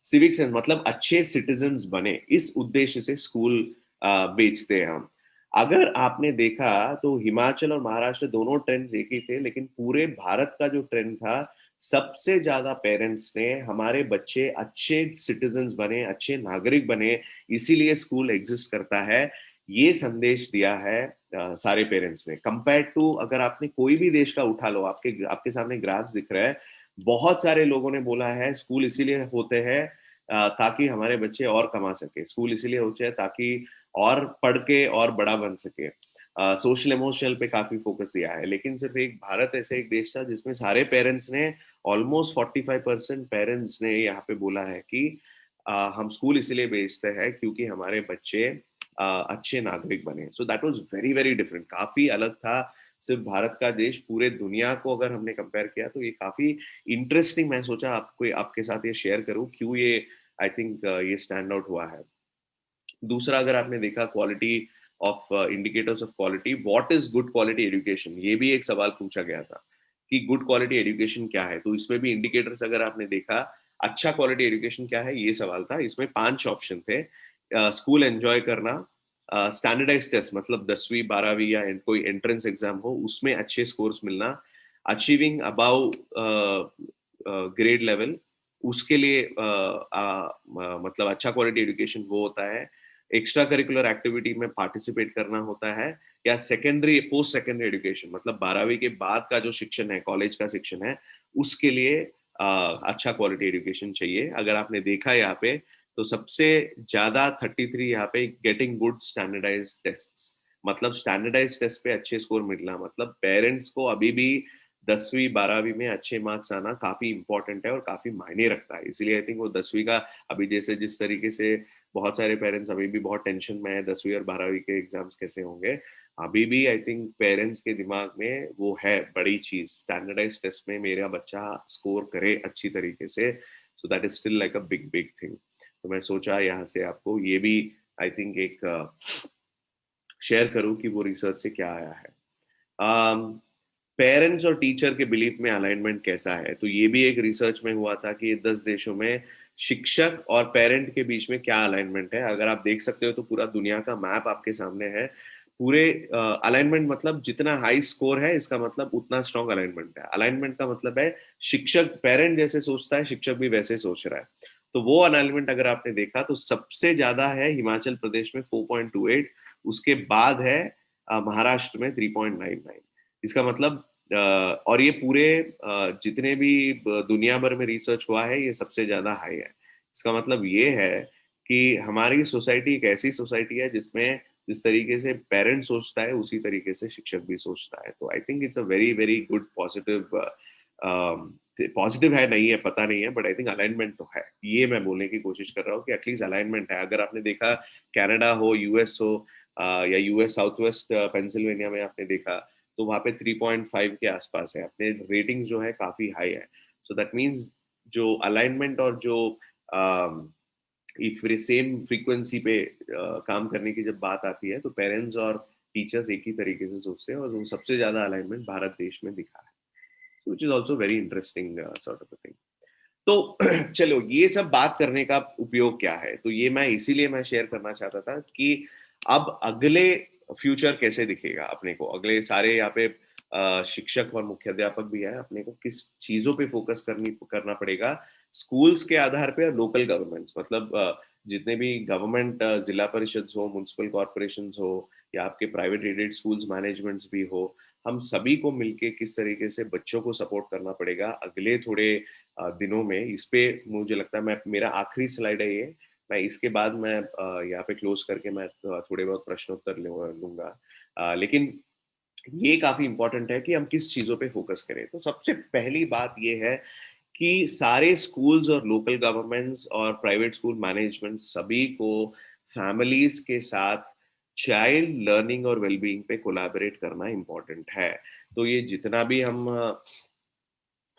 सिविक सेंस मतलब अच्छे सिटीजन्स बने, इस उद्देश्य से स्कूल बेचते हैं हम। अगर आपने देखा तो हिमाचल और महाराष्ट्र दोनों ट्रेंड्स एक ही थे, लेकिन पूरे भारत का जो ट्रेंड था सबसे ज्यादा पेरेंट्स ने हमारे बच्चे अच्छे सिटीजन्स बने, अच्छे नागरिक बने, इसीलिए स्कूल एग्जिस्ट करता है, ये संदेश दिया है सारे पेरेंट्स ने। कंपेयर टू अगर आपने कोई भी देश का उठा लो, आपके आपके सामने ग्राफ दिख रहा है, बहुत सारे लोगों ने बोला है स्कूल इसीलिए होते हैं ताकि हमारे बच्चे और कमा सके, स्कूल इसीलिए होते हैं ताकि और पढ़ के और बड़ा बन सके, सोशल इमोशनल पे काफी फोकस दिया है। लेकिन सिर्फ एक भारत ऐसे एक देश था जिसमें सारे पेरेंट्स ने, ऑलमोस्ट 45% पेरेंट्स ने यहाँ पे बोला है कि हम स्कूल इसीलिए भेजते हैं क्योंकि हमारे बच्चे अच्छे नागरिक बने। So that was very very different, काफी अलग था। सिर्फ भारत का देश, पूरे दुनिया को अगर हमने कंपेयर किया तो ये काफी इंटरेस्टिंग, मैं सोचा आपको आपके साथ ये शेयर करूं क्यों ये आई थिंक ये स्टैंड आउट हुआ है। दूसरा अगर आपने देखा quality of indicators of quality, what is good quality education, ये भी एक सवाल पूछा गया था कि गुड क्वालिटी एजुकेशन क्या है। तो इसमें भी इंडिकेटर्स अगर आपने देखा, अच्छा क्वालिटी एजुकेशन क्या है ये सवाल था, इसमें 5 ऑप्शन थे। स्कूल एंजॉय करना, स्टैंडर्डाइज टेस्ट मतलब 10वीं 12वीं या कोई एंट्रेंस एग्जाम हो उसमें अच्छे स्कोर्स मिलना, अचीविंग अबाउ ग्रेड लेवल, उसके लिए मतलब अच्छा क्वालिटी एजुकेशन वो होता है, एक्स्ट्रा करिकुलर एक्टिविटी में पार्टिसिपेट करना होता है, या सेकेंडरी पोस्ट सेकेंडरी एजुकेशन मतलब 12वीं के बाद का जो शिक्षण है, कॉलेज का शिक्षण है, उसके लिए अच्छा क्वालिटी एजुकेशन चाहिए। अगर आपने देखा यहाँ पे तो सबसे ज्यादा 33 यहाँ पे गेटिंग गुड स्टैंडर्डाइज टेस्ट, मतलब स्टैंडर्डाइज टेस्ट पे अच्छे स्कोर मिलना, मतलब पेरेंट्स को अभी भी 10वीं 12वीं में अच्छे मार्क्स आना काफी इंपॉर्टेंट है और काफी मायने रखता है। इसीलिए आई थिंक वो 10वीं का अभी जैसे जिस तरीके से बहुत सारे पेरेंट्स अभी भी बहुत टेंशन में है 10वीं और 12वीं के एग्जाम्स कैसे होंगे, अभी भी आई थिंक पेरेंट्स के दिमाग में वो है बड़ी चीज, स्टैंडर्डाइज टेस्ट में मेरा बच्चा स्कोर करे अच्छी तरीके से, so that is still like a big big thing. तो मैं सोचा यहाँ से आपको ये भी आई थिंक एक शेयर करूं कि वो रिसर्च से क्या आया है। पेरेंट्स और टीचर के बिलीफ में अलाइनमेंट कैसा है, तो ये भी एक रिसर्च में हुआ था कि 10 देशों में शिक्षक और पेरेंट के बीच में क्या अलाइनमेंट है। अगर आप देख सकते हो तो पूरा दुनिया का मैप आपके सामने है, पूरे अलाइनमेंट मतलब जितना हाई स्कोर है इसका मतलब उतना स्ट्रॉन्ग अलाइनमेंट है। अलाइनमेंट का मतलब है शिक्षक पेरेंट जैसे सोचता है शिक्षक भी वैसे सोच रहा है। तो वो अलाइनमेंट अगर आपने देखा तो सबसे ज्यादा है हिमाचल प्रदेश में 4.28, उसके बाद है महाराष्ट्र में 3.99। इसका मतलब और ये पूरे जितने भी दुनिया भर में रिसर्च हुआ है ये सबसे ज्यादा हाई है। इसका मतलब ये है कि हमारी सोसाइटी एक ऐसी सोसाइटी है जिसमें जिस तरीके से पेरेंट सोचता है उसी तरीके से शिक्षक भी सोचता है। तो I think it's a very very good positive, positive है नहीं है पता नहीं है, बट आई थिंक अलाइनमेंट तो है, ये मैं बोलने की कोशिश कर रहा हूँ कि एटलीस्ट अलाइनमेंट है। अगर आपने देखा कनाडा हो, यूएस हो, या यूएस साउथ वेस्ट पेंसिल्वेनिया में आपने देखा तो वहाँ पे 3.5 के आसपास है, अपने रेटिंग जो है काफी हाई है। सो दैट मीन्स जो अलाइनमेंट और जो इफ सेम फ्रीक्वेंसी पे काम करने की जब बात आती है तो पेरेंट्स और टीचर्स एक ही तरीके से सोचते हैं, और वो सबसे ज्यादा अलाइनमेंट भारत देश में दिखा है, which is also very interesting sort of thing. तो चलो ये सब बात करने का उपयोग क्या है, तो ये मैं इसीलिए मैं शेयर करना चाहता था कि अब अगले फ्यूचर कैसे दिखेगा अपने को, अगले सारे यहाँ पे शिक्षक और मुख्याध्यापक भी है, अपने को किस चीजों पे फोकस करना पड़ेगा स्कूल्स के आधार पे, और लोकल गवर्नमेंट्स मतलब जितने भी गवर्नमेंट जिला परिषद हो, म्युनिसिपल कॉर्पोरेशन हो, या आपके प्राइवेट एडेड स्कूल्स मैनेजमेंट्स भी हो, हम सभी को मिलके किस तरीके से बच्चों को सपोर्ट करना पड़ेगा अगले थोड़े दिनों में। इस पे मुझे लगता है मैं मेरा आखिरी स्लाइड है ये, मैं इसके बाद मैं यहाँ पे क्लोज करके मैं थोड़े बहुत प्रश्नोत्तर लूंगा। लेकिन ये काफी इंपॉर्टेंट है कि हम किस चीजों पे फोकस करें। तो सबसे पहली बात ये है कि सारे स्कूल्स और लोकल गवर्नमेंट्स और प्राइवेट स्कूल मैनेजमेंट सभी को फैमिलीज के साथ चाइल्ड लर्निंग और वेलबीइंग पे कोलैबोरेट करना इम्पोर्टेंट है। तो ये जितना भी हम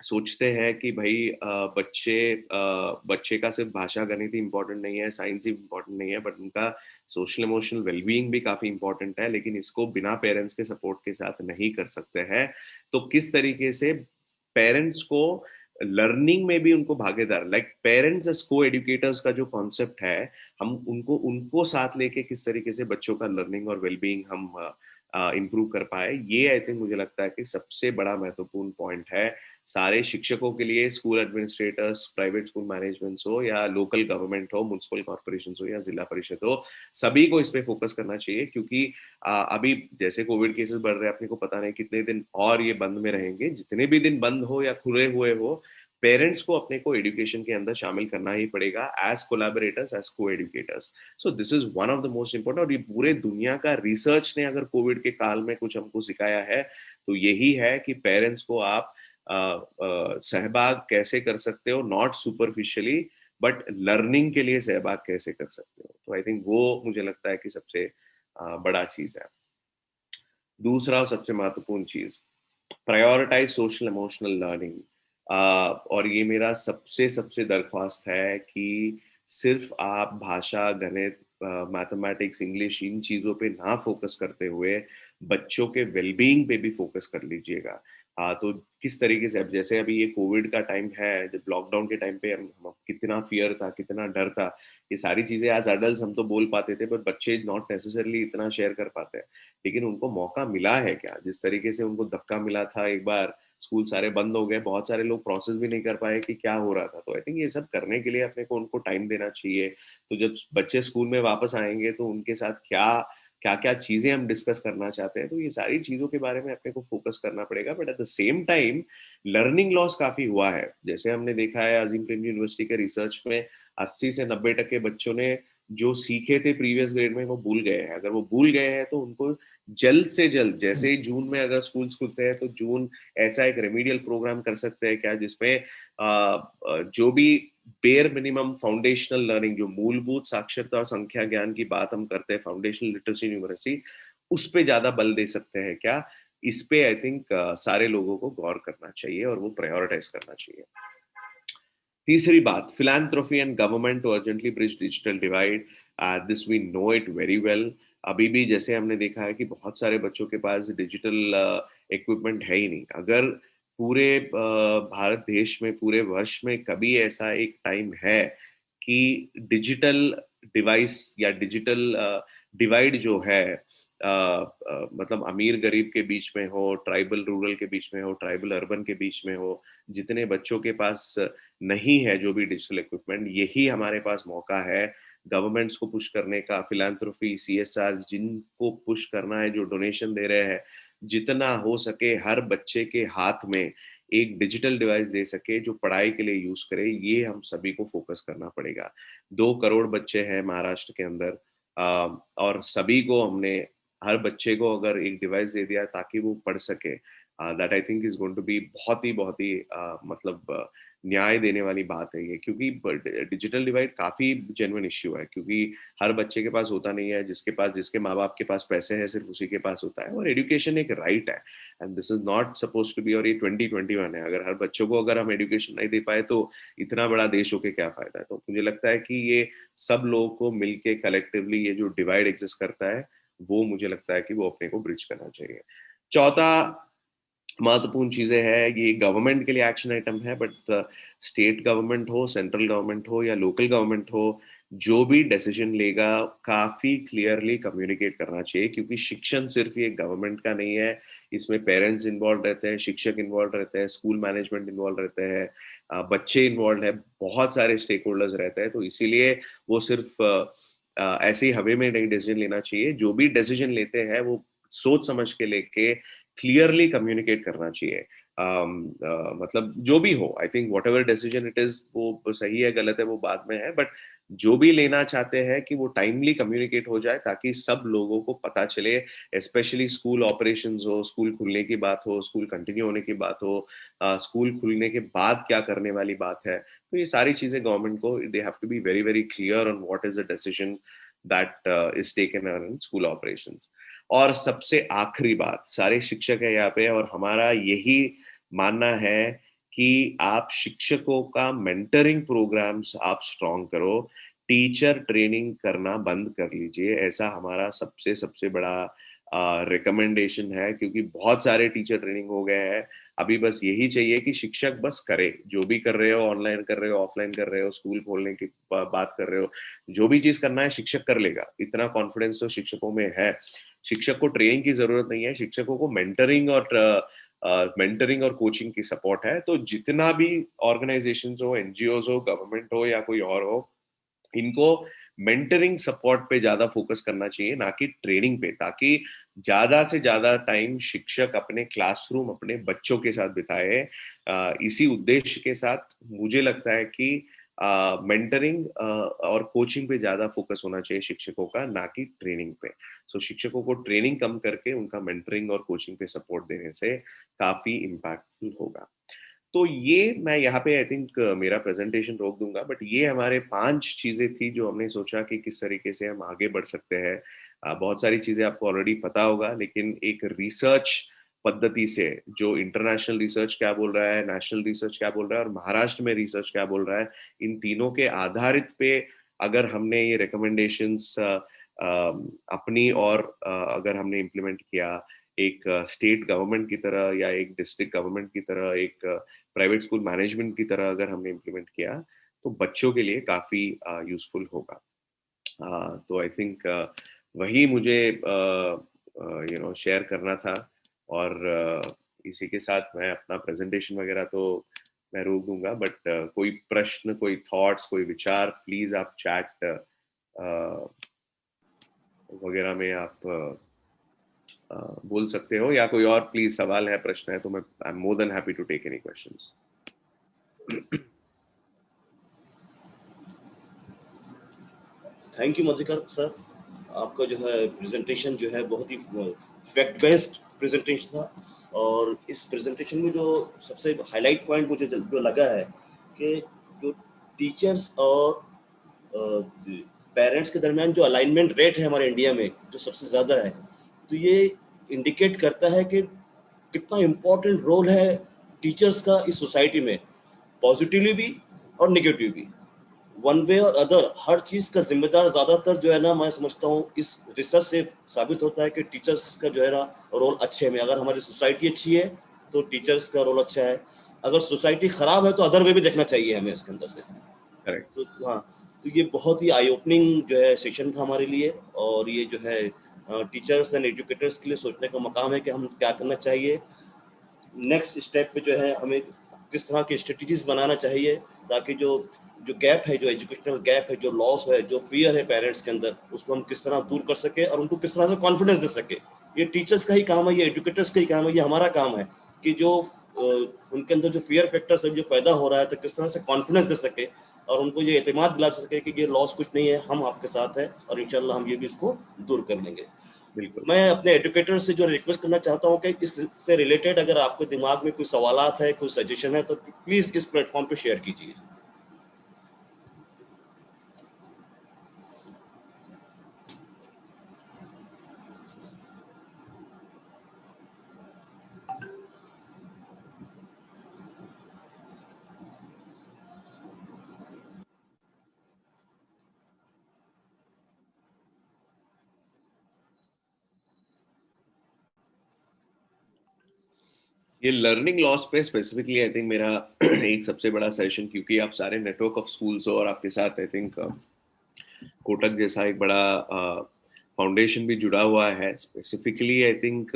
सोचते हैं कि भाई बच्चे का सिर्फ भाषा गणित ही इम्पोर्टेंट नहीं है, साइंस ही इम्पोर्टेंट नहीं है, बट उनका सोशल इमोशनल वेलबीइंग भी काफी इम्पोर्टेंट है, लेकिन इसको बिना पेरेंट्स के सपोर्ट के साथ नहीं कर सकते हैं। तो किस तरीके से पेरेंट्स को लर्निंग में भी उनको भागीदार, लाइक पेरेंट्स एज को एडुकेटर्स का जो कॉन्सेप्ट है, हम उनको उनको साथ लेके किस तरीके से बच्चों का लर्निंग और वेलबीइंग हम इम्प्रूव कर पाए, ये आई थिंक मुझे लगता है कि सबसे बड़ा महत्वपूर्ण पॉइंट है सारे शिक्षकों के लिए, school administrators, private school managements हो या लोकल गवर्नमेंट हो, म्युनिसिपल कॉर्पोरेशन हो या जिला परिषद हो, सभी को इस पे फोकस करना चाहिए। क्योंकि अभी जैसे कोविड केसेस बढ़ रहे हैं, अपने को पता नहीं कितने दिन और ये बंद में रहेंगे। जितने भी दिन बंद हो या खुले हुए हो, पेरेंट्स को अपने को एजुकेशन के अंदर शामिल करना ही पड़ेगा as collaborators, as co educators. So this is one of the most important. और ये पूरे दुनिया का रिसर्च ने अगर कोविड के काल में कुछ हमको सिखाया है तो यही है कि पेरेंट्स को आप सहभाग कैसे कर सकते हो, नॉट सुपरफिशियली बट लर्निंग के लिए सहभाग कैसे कर सकते हो। तो आई थिंक वो मुझे लगता है कि सबसे बड़ा चीज है। दूसरा और सबसे महत्वपूर्ण चीज, प्रायोरिटाइज सोशल इमोशनल लर्निंग। और ये मेरा सबसे सबसे दरख्वास्त है कि सिर्फ आप भाषा, गणित, मैथमेटिक्स, इंग्लिश, इन चीज़ों पे ना फोकस करते हुए बच्चों के वेलबीइंग पे भी फोकस कर लीजिएगा। तो किस तरीके से, अब जैसे अभी ये कोविड का टाइम है, जब लॉकडाउन के टाइम पे हम कितना फियर था, कितना डर था, ये सारी चीज़ें एज अडल्ट हम तो बोल पाते थे, पर बच्चे नॉट नेसेसरली इतना शेयर कर पाते हैं। लेकिन उनको मौका मिला है क्या? जिस तरीके से उनको धक्का मिला था एक बार, स्कूल सारे बंद हो गए, बहुत सारे लोग प्रोसेस भी नहीं कर पाए कि क्या हो रहा था। तो आई थिंक ये सब करने के लिए अपने को उनको टाइम देना चाहिए। तो जब बच्चे स्कूल में वापस आएंगे तो उनके साथ क्या क्या क्या चीजें हम डिस्कस करना चाहते हैं, तो ये सारी चीजों के बारे में अपने को फोकस करना पड़ेगा। But at the same time learning loss काफी हुआ है। जैसे हमने देखा है अजीम प्रेमजी यूनिवर्सिटी के रिसर्च में 80 से 90% बच्चों ने जो सीखे थे प्रीवियस ग्रेड में वो भूल गए हैं। अगर वो भूल गए हैं तो उनको जल्द से जल्द, जैसे ही जून में अगर स्कूल खुलते हैं तो जून ऐसा एक रेमेडियल प्रोग्राम कर सकते हैं क्या, जिसमें जो भी बेयर मिनिमम फाउंडेशनल लर्निंग, जो मूलभूत साक्षरता और संख्या ज्ञान की बात हम करते हैं, फाउंडेशनल लिटरेसी न्यूमरेसी, उस पे ज्यादा बल दे सकते हैं क्या? इस पे आई थिंक सारे लोगों को गौर करना चाहिए और वो प्रायोरिटाइज करना चाहिए। तीसरी बात, philanthropy and government to urgently bridge digital divide. This we know it very well. अभी भी जैसे हमने देखा है कि बहुत सारे बच्चों के पास डिजिटल इक्विपमेंट है ही नहीं। अगर पूरे भारत देश में पूरे वर्ष में कभी ऐसा एक टाइम है कि डिजिटल डिवाइस या डिजिटल डिवाइड जो है, मतलब अमीर गरीब के बीच में हो, ट्राइबल रूरल के बीच में हो, ट्राइबल अर्बन के बीच में हो, जितने बच्चों के पास नहीं है जो भी डिजिटल इक्विपमेंट, यही हमारे पास मौका है गवर्नमेंट्स को पुश करने का। फिलैंथ्रोपी, सीएसआर जिनको पुश करना है, जो डोनेशन दे रहे हैं, जितना हो सके हर बच्चे के हाथ में एक डिजिटल डिवाइस दे सके जो पढ़ाई के लिए यूज करे, ये हम सभी को फोकस करना पड़ेगा। 2 करोड़ बच्चे हैं महाराष्ट्र के अंदर, और सभी को हमने, हर बच्चे को अगर एक डिवाइस दे दिया ताकि वो पढ़ सके, that I think is going to be बहुत ही मतलब न्याय देने वाली बात है ये। क्योंकि डिजिटल डिवाइड काफी जेन्युइन इश्यू है, क्योंकि हर बच्चे के पास होता नहीं है। जिसके माँ बाप के पास पैसे हैं सिर्फ उसी के पास होता है। और एजुकेशन एक राइट है, and this is not suppose to be. और ये 2021 है, अगर हर बच्चों को अगर हम एजुकेशन नहीं दे पाए तो इतना बड़ा देश होके क्या फायदा है। तो मुझे लगता है कि ये सब लोगों को मिलके कलेक्टिवली ये जो डिवाइड एग्जिस्ट करता है, वो मुझे लगता है कि वो अपने को ब्रिज करना चाहिए। चौथा महत्वपूर्ण चीजें है, ये गवर्नमेंट के लिए एक्शन आइटम है, बट स्टेट गवर्नमेंट हो, सेंट्रल गवर्नमेंट हो या लोकल गवर्नमेंट हो, जो भी डिसीजन लेगा काफी क्लियरली कम्युनिकेट करना चाहिए। क्योंकि शिक्षण सिर्फ ये गवर्नमेंट का नहीं है, इसमें पेरेंट्स इन्वॉल्व रहते हैं, शिक्षक इन्वॉल्व रहते हैं, स्कूल मैनेजमेंट इन्वॉल्व रहते हैं, बच्चे इन्वॉल्व है, बहुत सारे स्टेक होल्डर्स रहते हैं। तो इसीलिए वो सिर्फ ऐसे ही हवा में नहीं डिसीजन लेना चाहिए। जो भी डिसीजन लेते हैं वो सोच समझ के लेके क्लियरली कम्युनिकेट करना चाहिए। मतलब जो भी हो, I think what ever decision it is, वो सही है गलत है वो बाद में है, बट जो भी लेना चाहते हैं कि वो टाइमली कम्युनिकेट हो जाए, ताकि सब लोगों को पता चले, स्पेशली स्कूल ऑपरेशंस हो, स्कूल खुलने की बात हो, स्कूल कंटिन्यू होने की बात हो, स्कूल खुलने के बाद क्या करने वाली बात है। तो ये सारी चीजें गवर्नमेंट को, they have to be very very clear on what is the decision that is taken in school operations. और सबसे आखिरी बात, सारे शिक्षक है यहाँ पे और हमारा यही मानना है कि आप शिक्षकों का मेंटरिंग प्रोग्राम्स आप स्ट्रॉन्ग करो, टीचर ट्रेनिंग करना बंद कर लीजिए, ऐसा हमारा सबसे सबसे बड़ा रिकमेंडेशन है। क्योंकि बहुत सारे टीचर ट्रेनिंग हो गए हैं, अभी बस यही चाहिए कि शिक्षक बस करे, जो भी कर रहे हो, ऑनलाइन कर रहे हो, ऑफलाइन कर रहे हो, स्कूल खोलने की बात कर रहे हो, जो भी चीज करना है शिक्षक कर लेगा, इतना कॉन्फिडेंस तो शिक्षकों में है। शिक्षक को ट्रेनिंग की जरूरत नहीं है, शिक्षकों को मेंटरिंग और कोचिंग की सपोर्ट है। तो जितना भी ऑर्गेनाइजेशंस हो, एनजीओज हो, गवर्नमेंट हो या कोई और हो, इनको मेंटरिंग सपोर्ट पे ज्यादा फोकस करना चाहिए, ना कि ट्रेनिंग पे, ताकि ज्यादा से ज्यादा टाइम शिक्षक अपने क्लासरूम अपने बच्चों के साथ बिताए। इसी उद्देश्य के साथ मुझे लगता है कि मेंटरिंग और कोचिंग पे ज्यादा फोकस होना चाहिए शिक्षकों का, ना कि ट्रेनिंग पे। सो शिक्षकों को ट्रेनिंग कम करके उनका मेंटरिंग और कोचिंग पे सपोर्ट देने से काफी इम्पैक्टफुल होगा। तो ये मैं यहाँ पे आई थिंक मेरा प्रेजेंटेशन रोक दूंगा, बट ये हमारे 5 चीजें थी जो हमने सोचा कि किस तरीके से हम आगे बढ़ सकते हैं। बहुत सारी चीजें आपको ऑलरेडी पता होगा, लेकिन एक रिसर्च पद्धति से, जो इंटरनेशनल रिसर्च क्या बोल रहा है, नेशनल रिसर्च क्या बोल रहा है और महाराष्ट्र में रिसर्च क्या बोल रहा है, इन तीनों के आधारित पे अगर हमने ये रिकमेंडेशंस अपनी और अगर हमने इम्प्लीमेंट किया, एक स्टेट गवर्नमेंट की तरह या एक डिस्ट्रिक्ट गवर्नमेंट की तरह, एक प्राइवेट स्कूल मैनेजमेंट की तरह अगर हमने इम्प्लीमेंट किया, तो बच्चों के लिए काफी यूजफुल होगा। तो आई थिंक वही मुझे शेयर करना था। और इसी के साथ मैं अपना प्रेजेंटेशन वगैरह तो मैं रोक दूंगा, बट कोई प्रश्न, कोई थॉट्स, कोई विचार, प्लीज आप चैट वगैरह में आप बोल सकते हो, या कोई और प्लीज सवाल है, प्रश्न है, तो मैं I am more than happy to take any questions. Thank you Madhukar sir, आपका जो है प्रेजेंटेशन जो है बहुत ही फैक्ट बेस्ड प्रेजेंटेशन था। और इस प्रेजेंटेशन में जो सबसे हाईलाइट पॉइंट मुझे जो लगा है कि जो टीचर्स और पेरेंट्स के दरमियान जो अलाइनमेंट रेट है हमारे इंडिया में जो सबसे ज़्यादा है, तो ये इंडिकेट करता है कि कितना इम्पोर्टेंट रोल है टीचर्स का इस सोसाइटी में, पॉजिटिवली भी और निगेटिव भी। वन वे और अदर हर चीज़ का जिम्मेदार ज़्यादातर जो है ना, मैं समझता हूँ इस रिसर्च से साबित होता है कि टीचर्स का जो है ना रोल अच्छे में। अगर हमारी सोसाइटी अच्छी है तो टीचर्स का रोल अच्छा है, अगर सोसाइटी ख़राब है तो अदर वे भी देखना चाहिए हमें इसके अंदर से। करेक्ट। तो हाँ, तो ये बहुत ही आई ओपनिंग जो है सेशन था हमारे लिए। और ये जो है टीचर्स एंड एजुकेटर्स के लिए सोचने का मकाम है कि हम क्या करना चाहिए नेक्स्ट स्टेप पे, जो है हमें किस तरह की स्ट्रेटजीज बनाना चाहिए, ताकि जो जो गैप है, जो एजुकेशनल गैप है, जो लॉस है, जो फियर है पेरेंट्स के अंदर, उसको हम किस तरह दूर कर सके और उनको किस तरह से कॉन्फिडेंस दे सके। ये टीचर्स का ही काम है, ये एजुकेटर्स का ही काम है, ये हमारा काम है कि जो उनके अंदर जो फियर फैक्टर्स है जो पैदा हो रहा है, तो किस तरह से कॉन्फिडेंस दे सके और उनको ये एतमाद दिला सके कि ये लॉस कुछ नहीं है, हम आपके साथ हैं और इंशाल्लाह हम ये भी इसको दूर कर लेंगे। बिल्कुल। मैं अपने एजुकेटर से जो रिक्वेस्ट करना चाहता हूँ कि इससे रिलेटेड अगर आपके दिमाग में कोई सवालात है, कोई सजेशन है, तो प्लीज इस प्लेटफॉर्म पे शेयर कीजिए। ये लर्निंग लॉस पे स्पेसिफिकली आई थिंक मेरा एक सबसे बड़ा सेशन, क्योंकि आप सारे नेटवर्क ऑफ स्कूल्स हो और आपके साथ आई थिंक कोटक जैसा एक बड़ा फाउंडेशन भी जुड़ा हुआ है। स्पेसिफिकली आई थिंक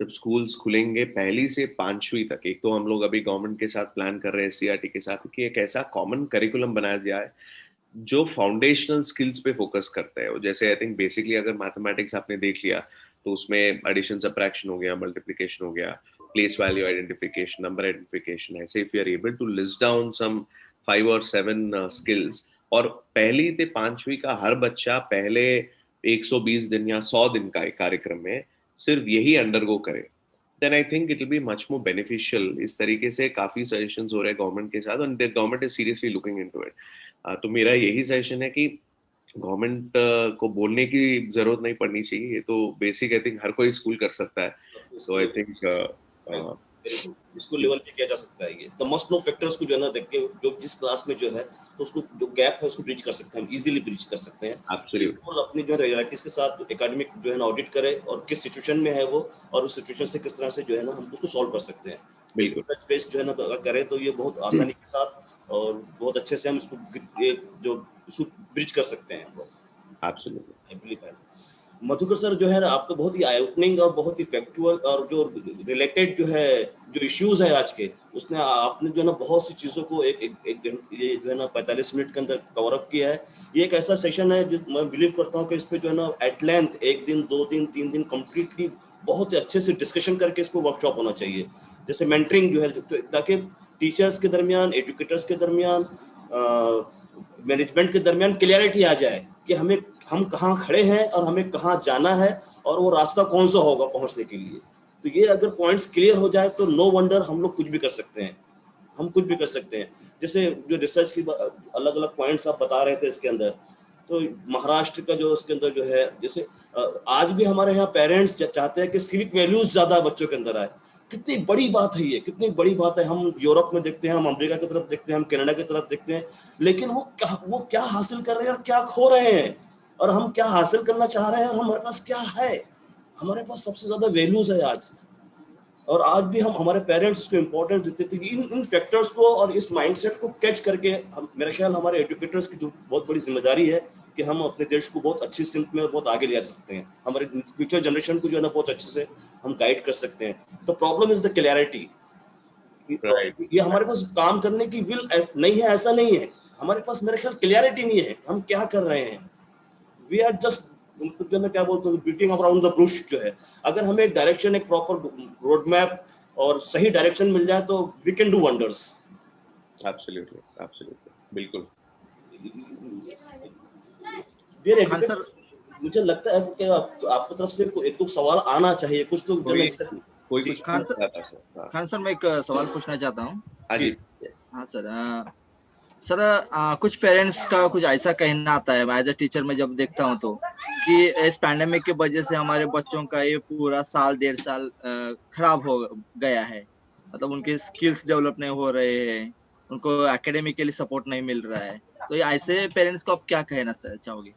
जब स्कूल्स खुलेंगे 1 से 5वीं तक, एक तो हम लोग अभी गवर्नमेंट के साथ प्लान कर रहे हैं सीआरटी के साथ कि एक ऐसा कॉमन करिकुलम बनाया जाए जो फाउंडेशनल स्किल्स पे फोकस करता है। जैसे आई थिंक बेसिकली अगर मैथमेटिक्स आपने देख लिया तो उसमें एडिशन सब्ट्रैक्शन हो गया, मल्टीप्लिकेशन हो गया, place value identification, number identification, ऐसे if you are able to list down some 5 or 7 skills, और पहली से 5वीं का हर बच्चा पहले 120 दिन या 100 दिन का एक कार्यक्रम में सिर्फ यही अंडरगो करे, then I think it will be much more beneficial. इस तरीके से काफी सजेशंस हो रहे हैं गवर्नमेंट के साथ, और government is seriously looking into it. तो मेरा यही सजेशन है कि गवर्नमेंट को बोलने की जरूरत नहीं पड़नी चाहिए, ये तो बेसिक आई थिंक हर कोई स्कूल कर सकता है। तो आई थिंक बिल्कुल स्कूल लेवल पे किया जा सकता है। ये द मस्ट नो फैक्टर्स को जो है ना देख के, जो जिस क्लास में जो है तो उसको जो गैप है उसको ब्रिज कर सकते हैं, हम इजीली ब्रिज कर सकते हैं। एब्सोल्युटली स्कूल अपनी जो रियलिटीज के साथ एकेडमिक जो है ना ऑडिट करे और किस सिचुएशन में है वो, और उस सिचुएशन से किस तरह से जो है ना हम उसको सॉल्व कर सकते हैं। बिल्कुल रिसर्च बेस्ड जो है ना अगर करें तो ये बहुत आसानी के साथ और बहुत अच्छे से हम इसको ये जो इसको ब्रिज कर सकते हैं। एब्सोल्युटली मधुकर सर जो है ना आपका बहुत ही आई ओपनिंग और बहुत ही फैक्चुअल और जो रिलेटेड जो है जो इश्यूज है आज के, उसने आपने जो है ना बहुत सी चीजों को ये जो है ना 45 मिनट के अंदर कवर अप किया है। ये एक ऐसा सेशन है जो मैं बिलीव करता हूँ कि इस पे जो है ना एट लेंथ 1 दिन 2 दिन 3 दिन कंप्लीटली बहुत ही अच्छे से डिस्कशन करके इसको वर्कशॉप होना चाहिए। जैसे मेंटरिंग जो है ताकि टीचर्स के दरमियान, एजुकेटर्स के दरमियान, मैनेजमेंट के दरमियान क्लियरिटी आ जाए कि हम कहाँ खड़े हैं और हमें कहाँ जाना है और वो रास्ता कौन सा होगा पहुंचने के लिए। तो ये अगर पॉइंट्स क्लियर हो जाए तो नो वंडर हम लोग कुछ भी कर सकते हैं, हम कुछ भी कर सकते हैं। जैसे जो रिसर्च की अलग अलग पॉइंट्स आप बता रहे थे इसके अंदर, तो महाराष्ट्र का जो उसके अंदर जो है, जैसे आज भी हमारे यहाँ पेरेंट्स चाहते हैं कि सिविक वैल्यूज ज्यादा बच्चों के अंदर आए। कितनी बड़ी बात है ये, कितनी बड़ी बात है। हम यूरोप में देखते हैं, हम अमेरिका की तरफ देखते हैं, हम कनाडा की तरफ देखते हैं, लेकिन वो क्या हासिल कर रहे हैं और क्या खो रहे हैं, और हम क्या हासिल करना चाह रहे हैं और हमारे पास क्या है। हमारे पास सबसे ज्यादा वैल्यूज है आज, और आज भी हम हमारे पेरेंट्स को इम्पोर्टेंस देते थे कि इन फैक्टर्स को और इस माइंडसेट को कैच करके मेरा ख्याल हमारे एजुकेटर्स की जो बहुत बड़ी जिम्मेदारी है कि हम अपने देश को बहुत अच्छी सिमत में और बहुत आगे ले जा सकते हैं। हमारे फ्यूचर जनरेशन को जो है ना बहुत अच्छे से हम गाइड कर सकते हैं। The problem is the clarity. Right ये हमारे पास काम करने की विल नहीं है, ऐसा नहीं है। हमारे पास मेरे ख्याल क्लैरिटी नहीं है हम क्या कर रहे हैं। वी आर जस्ट जो मैं क्या बोलते हैं बीटिंग अराउंड द बुश जो है। अगर हमें एक डायरेक्शन, एक प्रॉपर रोड मैप और सही डायरेक्शन मिल जाए तो we can do wonders. Absolutely बिल्कुल। खान सर, मुझे लगता है कि आपकी तरफ से एक दो सवाल आना चाहिए, कुछ तो कोई जी। कुछ खान पूछ सर, रहा था सर। हाँ खान सर मैं एक सवाल पूछना चाहता हूँ। हाँ जी। हाँ सर, सर कुछ पेरेंट्स का कुछ ऐसा कहना आता है, एज ए टीचर मैं जब देखता हूँ तो, कि इस पैंडेमिक की वजह से हमारे बच्चों का ये पूरा साल 1.5 साल खराब हो गया है। मतलब उनके स्किल्स डेवलप नहीं हो रहे हैं, उनको एकेडमिकली सपोर्ट नहीं मिल रहा है। तो ये ऐसे पेरेंट्स को आप क्या कहना चाहोगे?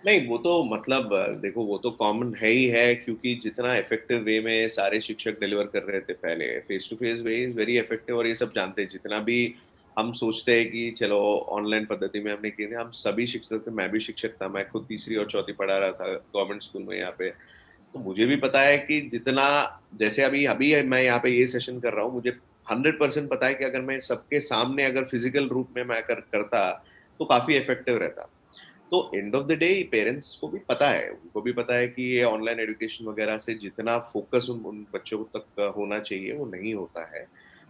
नहीं, वो तो मतलब देखो वो तो कॉमन है ही है, क्योंकि जितना इफेक्टिव वे में सारे शिक्षक डिलीवर कर रहे थे पहले, face to face way is very effective, और ये सब जानते हैं। जितना भी हम सोचते हैं कि चलो ऑनलाइन पद्धति में हमने किए थे, हम सभी शिक्षक थे, मैं भी शिक्षक था, मैं खुद तीसरी और चौथी पढ़ा रहा था गवर्नमेंट स्कूल में यहाँ पे। तो मुझे भी पता है कि जितना, जैसे अभी अभी मैं यहाँ पे ये सेशन कर रहा हूँ, मुझे 100% पता है कि अगर मैं सबके सामने अगर फिजिकल रूप में मैं करता तो काफी इफेक्टिव रहता। तो end of the day parents को भी पता है, उनको भी पता है कि ये ऑनलाइन एजुकेशन वगैरह से जितना फोकस उन बच्चों तक होना चाहिए वो नहीं होता है।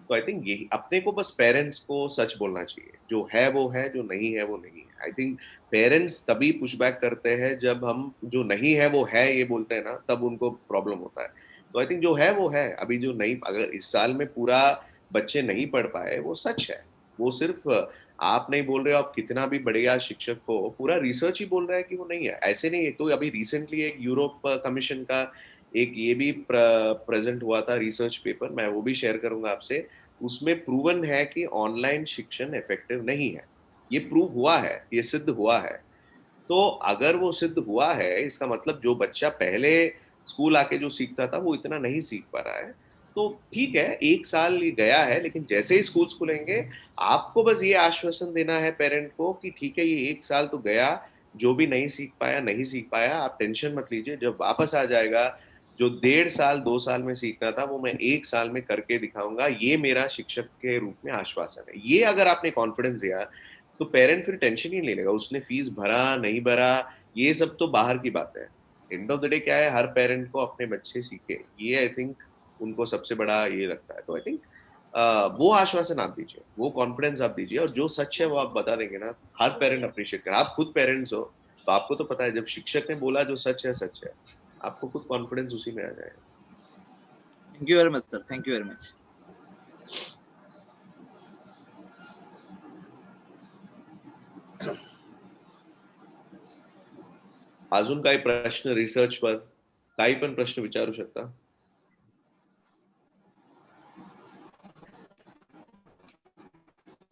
तो आई थिंक यही अपने को बस पेरेंट्स को सच बोलना चाहिए, जो है वो है, जो नहीं है वो नहीं है। आई थिंक पेरेंट्स तभी पुशबैक करते हैं जब हम जो नहीं है वो है ये बोलते हैं ना, तब उनको प्रॉब्लम होता है। तो आई थिंक जो है वो है। अभी जो नहीं, अगर इस साल में पूरा बच्चे नहीं पढ़ पाए वो सच है, वो सिर्फ आप नहीं बोल रहे हो, आप कितना भी बढ़िया शिक्षक हो, पूरा रिसर्च ही बोल रहा है कि वो नहीं है। ऐसे नहीं है। तो अभी रिसेंटली एक यूरोप कमीशन का एक ये भी प्रेजेंट हुआ था रिसर्च पेपर, मैं वो भी शेयर करूंगा आपसे। उसमें प्रूवन है कि ऑनलाइन शिक्षण इफेक्टिव नहीं है। ये प्रूव हुआ है, ये सिद्ध हुआ है। तो अगर वो सिद्ध हुआ है, इसका मतलब जो बच्चा पहले स्कूल आके जो सीखता था वो इतना नहीं सीख पा रहा है। तो ठीक है, 1 साल ये गया है, लेकिन जैसे ही स्कूल खुलेंगे आपको बस ये आश्वासन देना है पेरेंट को कि ठीक है, ये 1 साल तो गया, जो भी नहीं सीख पाया नहीं सीख पाया, आप टेंशन मत लीजिए। जब वापस आ जाएगा, जो 1.5 साल 2 साल में सीखना था वो मैं 1 साल में करके दिखाऊंगा, ये मेरा शिक्षक के रूप में आश्वासन है। ये अगर आपने कॉन्फिडेंस दिया तो पेरेंट फिर टेंशन ही नहीं लेगा, उसने फीस भरा नहीं भरा, ये सब तो बाहर की बात है। एंड ऑफ द डे क्या है, हर पेरेंट को अपने बच्चे सीखे, ये आई थिंक उनको सबसे बड़ा ये लगता है। तो आई थिंक वो आश्वासन आप दीजिए, वो कॉन्फिडेंस आप दीजिए, और जो सच है वो आप बता देंगे ना, हर पेरेंट अप्रिशिएट करे। आप खुद पेरेंट्स हो तो आपको तो पता है, जब शिक्षक ने बोला जो सच है सच है, आपको खुद कॉन्फिडेंस उसी में आ जाएगा। Thank you very much sir, thank you very much. अजून काही प्रश्न रिसर्चवर, काही पण प्रश्न विचारू शकता.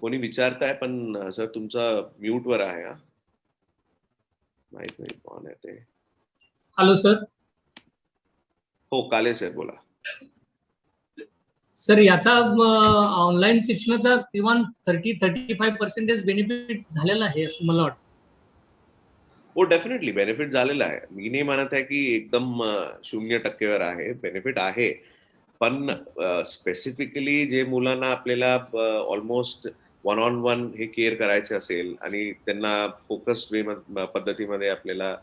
कोणी विचारताय पण सर तुमचा म्यूट वर आहे. हा माहित नाही कोण आहे ते. Hello sir. हो, काले सर बोला. सर याचा ऑनलाईन शिक्षणाचा किमान 30-35% बेनिफिट झालेला आहे असं मला वाटतं. हो, डेफिनेटली बेनिफिट झालेला आहे. मी नाही म्हणत आहे की एकदम 0% आहे, बेनिफिट आहे. पण स्पेसिफिकली जे मुलांना आपल्याला ऑलमोस्ट वन ऑन वन हे केअर करायचे असेल आणि त्यांना फोकस्ड वे पद्धतीमध्ये आपल्याला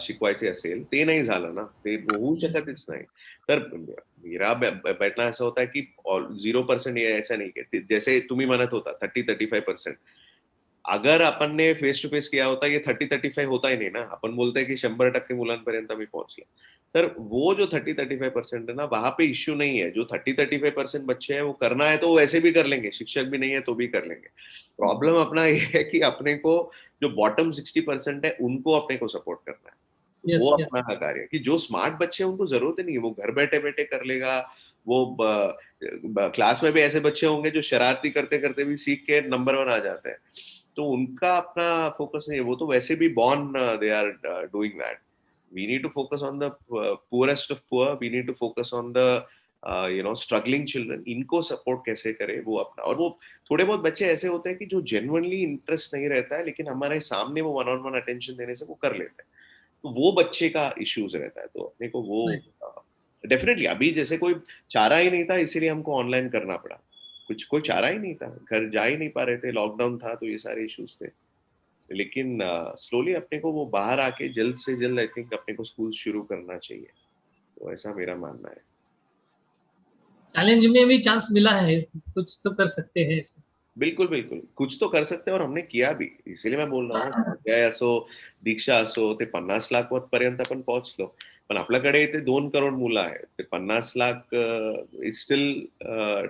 शिकवायचे असेल, ते नाही झालं ना, ते होऊ शकतच नाही. तर मेरा बैठना ऐसा होता है कि 0% ये ऐसा नहीं है, जैसे तुम्ही म्हणत होता 30-35%, अगर अपन ने फेस टू फेस किया होता ये 30-35 होता ही नहीं ना. अपन बोलते हैं कि 100% मुलांपर्यंत मी पोहोचले. तर वो जो 30-35% है ना, वहां पे इश्यू नहीं है. जो 30-35% बच्चे हैं वो करना है तो वैसे भी कर लेंगे, शिक्षक भी नहीं है तो भी कर लेंगे. प्रॉब्लम अपना ये है कि अपने को जो बॉटम 60% है उनको अपने को सपोर्ट करना है. Yes, वो yes. अपना कार्य है कि जो स्मार्ट बच्चे हैं उनको जरूरत ही नहीं है, वो घर बैठे बैठे कर लेगा. वो क्लास में भी ऐसे बच्चे होंगे जो शरारती करते करते भी सीख के नंबर 1 आ जाते हैं, तो उनका अपना फोकस नहीं है. वो तो वैसे भी born they are doing that. We need to focus on the poorest of poor. We need to focus on the struggling children. इनको सपोर्ट कैसे करें वो अपना. और वो थोड़े बहुत बच्चे ऐसे होते हैं कि जो जेन्युइनली इंटरेस्ट नहीं रहता है, लेकिन हमारे सामने वो वन ऑन वन अटेंशन देने से वो कर लेते हैं, तो वो बच्चे का इश्यूज रहता है. तो अपने को वो डेफिनेटली अभी जैसे कोई चारा ही नहीं था, इसीलिए हमको ऑनलाइन करना पड़ा. कुछ कोई चारा ही नहीं था, घर जा ही नहीं पा रहे थे, लॉकडाउन था, तो ये सारे इश्यूज थे. लेकिन स्लोली अपने को वो बाहर आके जल्द से जल्द आई थिंक अपने को स्कूल शुरू करना चाहिए. तो ऐसा मेरा मानना है. चैलेंज में भी चांस मिला है, कुछ तो कर सकते हैं इसमें. बिलकुल बिलकुल, कुछ तो कर सकते हैं और हमने किया भी. इसीलिए मैं बोल रहा हूँ, जय असो, दीक्षा असो, ते 50 लाख पर्यंत आपण पोहोचलो. पण आपल्याकडे इथे 2 करोड मुलं आहेत. ते 50 lakh is still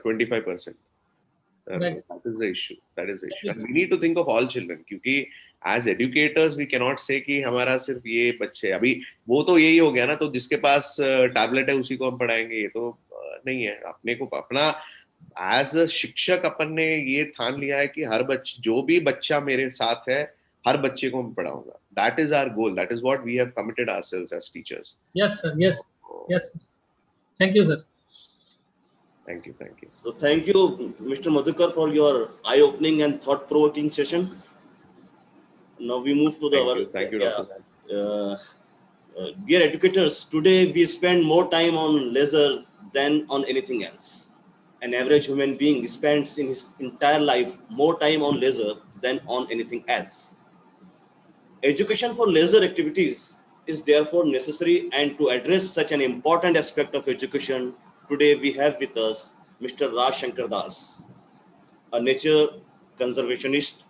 25%. Right. That is the issue. That is the issue. And we need to think of all children, क्योंकि as educators we cannot say कि हमारा सिर्फ ये बच्चे. अभी वो तो यही हो गया ना, तो जिसके पास टैबलेट है उसी को हम पढ़ाएंगे, ये तो नहीं है. अपने को अपना एज अ शिक्षक अपन ने ये ठान लिया है कि हर बच्चे, जो भी बच्चा मेरे साथ है, हर बच्चे को मैं पढ़ाऊंगा. That is our goal. That is what we have committed ourselves as teachers. Yes sir, yes, yes sir. Thank you sir. Thank you, thank you. So thank you, Mr. Madhukar, for your eye-opening and thought-provoking session. Now we move to the Thank you, Dr. Dear educators, today we spend more time on leisure than on anything else. An average human being spends in his entire life more time on leisure than on anything else. Education for leisure activities is therefore necessary, and to address such an important aspect of education, today we have with us Mr. Raj Shankar Das, a nature conservationist